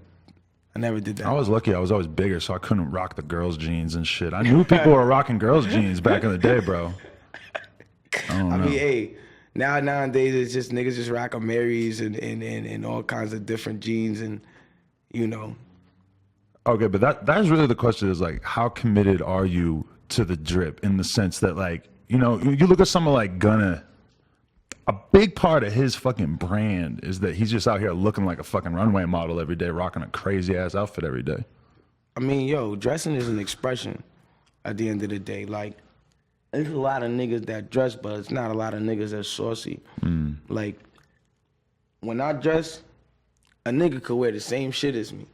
never did that. I was lucky. I was always bigger, so I couldn't rock the girls' jeans and shit. I knew people were rocking girls' jeans back in the day, bro. I mean, hey, nowadays it's just niggas just rocking Marys and all kinds of different jeans and, you know. Okay, but that's really the question is, like, how committed are you to the drip, in the sense that, like, you know, you look at someone like Gunna, a big part of his fucking brand is that he's just out here looking like a fucking runway model every day, rocking a crazy ass outfit every day. I mean, yo, dressing is an expression at the end of the day. Like, there's a lot of niggas that dress, but it's not a lot of niggas that's saucy. Like, when I dress, a nigga could wear the same shit as me,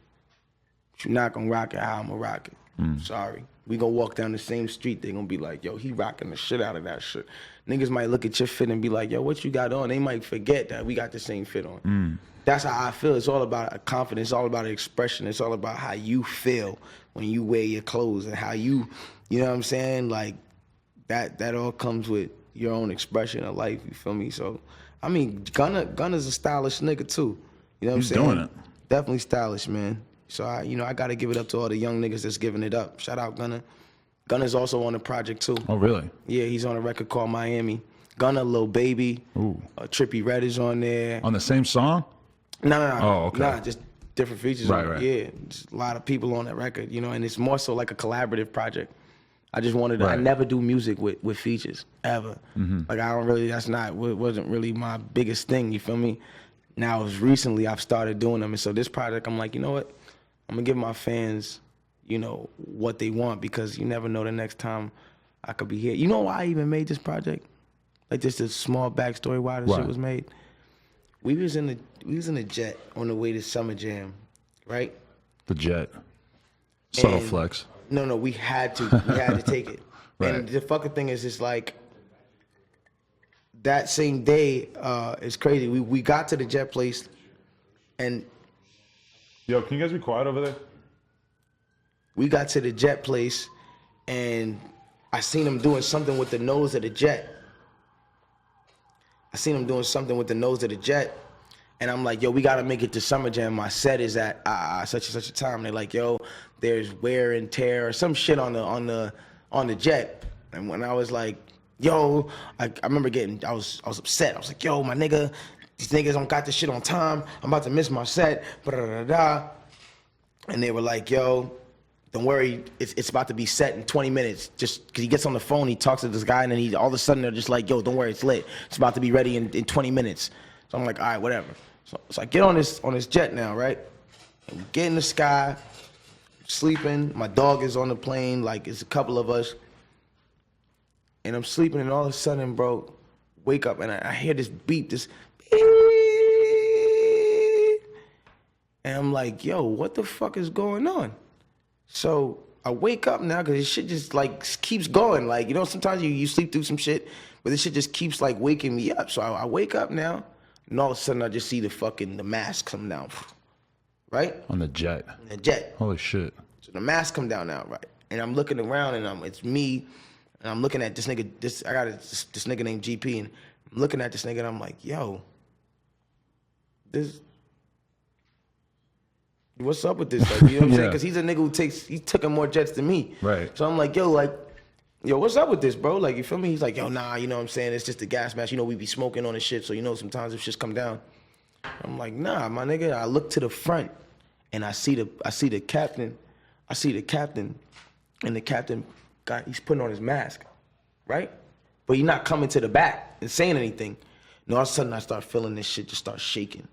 but you're not gonna rock it how I'm gonna rock it. Sorry. We gonna walk down the same street, they gonna be like, yo, he rocking the shit out of that shit. Niggas might look at your fit and be like, yo, what you got on? They might forget that we got the same fit on. That's how I feel. It's all about confidence, it's all about expression, it's all about how you feel when you wear your clothes and how you know what I'm saying? Like, that all comes with your own expression of life. You feel me? So, I mean, Gunna's a stylish nigga too. You know what He's I'm saying? doing it. Definitely stylish, man. So I got to give it up to all the young niggas that's giving it up. Shout out Gunna. Gunna's also on the project too. Oh, really? Yeah, he's on a record called Miami. Gunna, Lil Baby, Ooh. Trippie Redd is on there. On the same song? No. Oh, okay. Nah, just different features. Right. Yeah, just a lot of people on that record, you know, and it's more so like a collaborative project. I just wanted to, I Right. never do music with features, ever. Like, I don't really, wasn't really my biggest thing, you feel me? Now, it's recently I've started doing them, and so this project, I'm like, you know what? I'm gonna give my fans, you know, what they want, because you never know the next time I could be here. You know why I even made this project? Like, just a small backstory why this Why? shit was made. We was in the jet on the way to Summer Jam, right? The Jet. Subtle And- flex. No, we had to take it. Right. And the fucking thing is, it's like that same day, it's crazy. We got to the jet place, and Yo, can you guys be quiet over there? we got to the jet place, and I seen him doing something with the nose of the jet. And I'm like, yo, we gotta make it to Summer Jam. My set is at such and such a time. They're like, yo, there's wear and tear or some shit on the jet. And when I was like, yo, I remember I was upset. I was like, yo, my nigga, these niggas don't got this shit on time. I'm about to miss my set. And they were like, yo, don't worry, it's about to be set in 20 minutes. Just because he gets on the phone, he talks to this guy, and then all of a sudden they're just like, yo, don't worry, it's lit. It's about to be ready in 20 minutes. So I'm like, all right, whatever. So I get on this jet now, right? And we get in the sky, sleeping. My dog is on the plane, like it's a couple of us. And I'm sleeping, and all of a sudden, bro, wake up, and I hear this beep, this beep. And I'm like, yo, what the fuck is going on? So I wake up now, because this shit just like keeps going. Like, you know, sometimes you sleep through some shit, but this shit just keeps like waking me up. So I wake up now, and all of a sudden I just see the mask come down, right? On the Jet. The jet. Holy shit. So the mask come down now, right? And I'm looking around, and it's me, and I'm looking at this nigga. I got this nigga named GP, and I'm looking at this nigga, and I'm like, yo, what's up with this? Like, you know what I'm saying? Yeah. Because he's a nigga who took more jets than me. Right. So I'm like, yo, what's up with this, bro? Like, you feel me? He's like, yo, nah, you know what I'm saying? It's just a gas mask. You know, we be smoking on the shit, so you know sometimes if shit's come down. I'm like, nah, my nigga. I look to the front, and I see the captain. And the captain he's putting on his mask, right? But he's not coming to the back and saying anything. And all of a sudden I start feeling this shit just start shaking,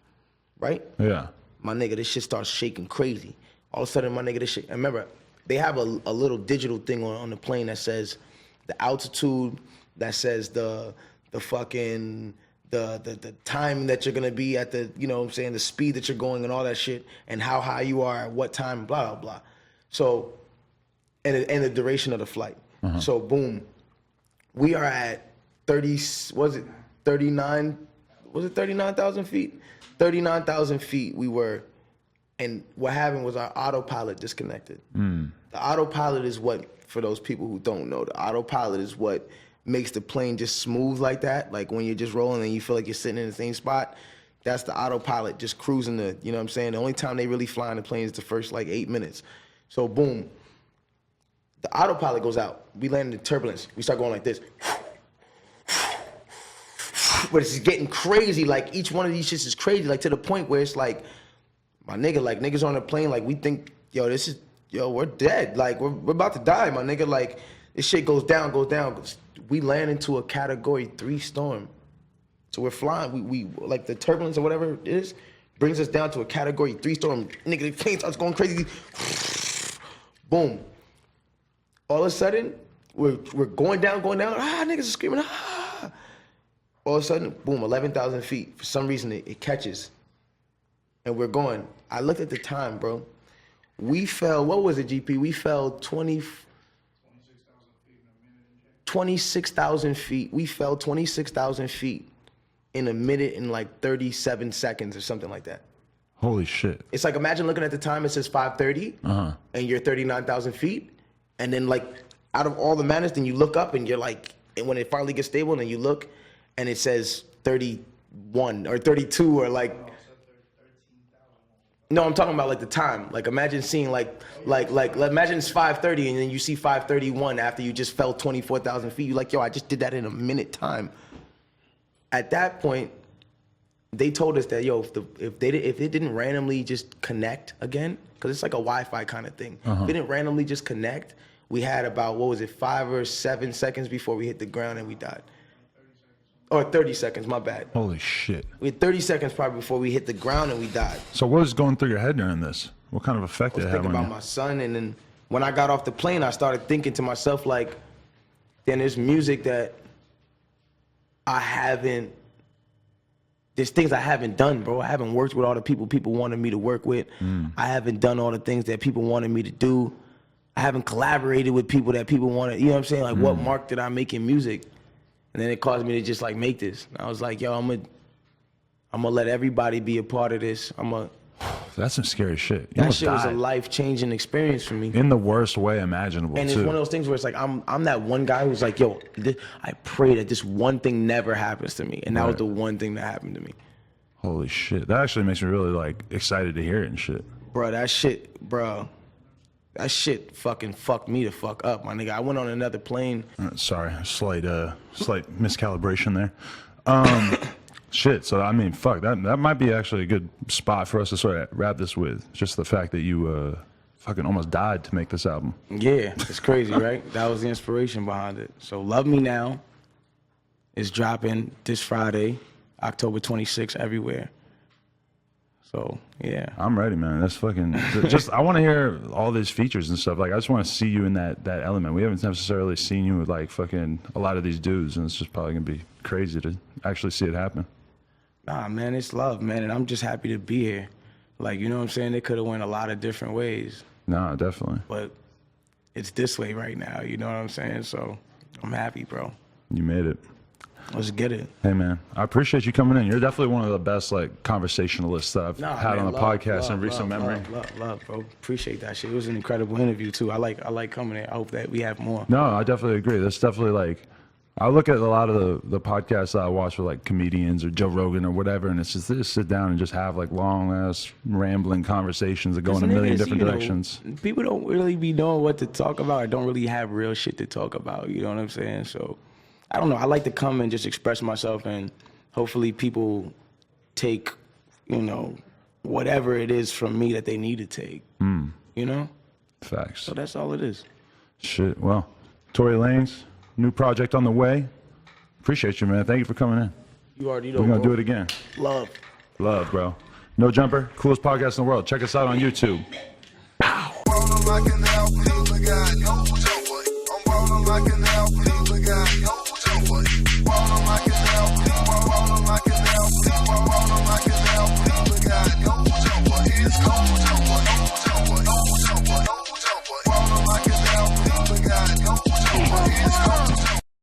right? Yeah. My nigga, this shit starts shaking crazy. All of a sudden, my nigga, this shit. And remember, they have a little digital thing on the plane that says the altitude, that says the fucking the time that you're gonna be at, the, you know what I'm saying, the speed that you're going and all that shit, and how high you are at what time, blah blah blah. So, and the duration of the flight. So boom, we are at 39,000 feet? 39,000 feet we were, and what happened was our autopilot disconnected. The autopilot is what, for those people who don't know, the autopilot is what makes the plane just smooth like that. Like when you're just rolling and you feel like you're sitting in the same spot, that's the autopilot just cruising the, you know what I'm saying? The only time they really fly in the plane is the first like 8 minutes. So boom, the autopilot goes out. We land in turbulence. We start going like this. But it's getting crazy. Like each one of these shits is crazy. Like to the point where it's like, my nigga, like niggas on the plane, like we think, we're dead. Like we're about to die, my nigga. Like this shit goes down. We land into a Category 3 storm. So we're flying. We like the turbulence or whatever it is brings us down to a Category 3 storm. Nigga, the plane starts going crazy. Boom. All of a sudden, we're going down. Niggas are screaming. All of a sudden, boom, 11,000 feet. For some reason, it catches. And we're going. I looked at the time, bro. We fell, what was it, GP? We fell 26,000 feet. We fell 26,000 feet in a minute and like 37 seconds or something like that. Holy shit. It's like, imagine looking at the time, it says 5:30, and you're 39,000 feet. And then like, out of all the madness, then you look up and you're like, and when it finally gets stable, and then you look, and it says 31 or 32 or like. No, I'm talking about like the time. Like imagine seeing like imagine it's 5:30 and then you see 5:31 after you just fell 24,000 feet. You're like, yo, I just did that in a minute time. At that point, they told us that, yo, if it didn't randomly just connect again, because it's like a Wi-Fi kind of thing. If it didn't randomly just connect, we had about, 5 or 7 seconds before we hit the ground and we died. Or 30 seconds, my bad. Holy shit. We had 30 seconds probably before we hit the ground and we died. So what was going through your head during this? What kind of effect did it have on you? I was thinking about my son, and then when I got off the plane, I started thinking to myself, like, then there's music that there's things I haven't done, bro. I haven't worked with all the people wanted me to work with. I haven't done all the things that people wanted me to do. I haven't collaborated with people that people wanted, you know what I'm saying? Like, what mark did I make in music? And then it caused me to just like make this. And I was like, yo, I'm gonna let everybody be a part of this. That's some scary shit. That shit was a life-changing experience for me. In the worst way imaginable, and it's one of those things where it's like, I'm that one guy who's like, yo, I pray that this one thing never happens to me. And that was the one thing that happened to me. Holy shit. That actually makes me really like excited to hear it and shit. Bro, that shit fucking fucked me the fuck up, my nigga. I went on another plane. Sorry, slight miscalibration there. Shit, so I mean, fuck, that might be actually a good spot for us to sort of wrap this with. Just the fact that you fucking almost died to make this album. Yeah, it's crazy, right? That was the inspiration behind it. So Love Me Now is dropping this Friday, October 26th, everywhere. So, yeah. I'm ready, man. That's fucking, I want to hear all these features and stuff. Like, I just want to see you in that element. We haven't necessarily seen you with, like, fucking a lot of these dudes, and it's just probably going to be crazy to actually see it happen. Nah, man, it's love, man, and I'm just happy to be here. Like, you know what I'm saying? It could have went a lot of different ways. Nah, definitely. But it's this way right now, you know what I'm saying? So, I'm happy, bro. You made it. Let's get it. Hey, man, I appreciate you coming in. You're definitely one of the best, like, conversationalists that I've had on the podcast in recent memory. Love, bro. Appreciate that shit. It was an incredible interview, too. I like coming in. I hope that we have more. No, I definitely agree. That's definitely, like, I look at a lot of the podcasts that I watch with, like, comedians or Joe Rogan or whatever, and it's just they just sit down and just have, like, long-ass, rambling conversations that go in a million different directions. People don't really be knowing what to talk about or don't really have real shit to talk about, you know what I'm saying? So, I don't know. I like to come and just express myself, and hopefully people take, you know, whatever it is from me that they need to take, you know? Facts. So that's all it is. Shit. Well, Tory Lanez, new project on the way. Appreciate you, man. Thank you for coming in. You already know. We're going to do it again. Love. Love, bro. No Jumper, coolest podcast in the world. Check us out on YouTube. I'm rolling like an alpha.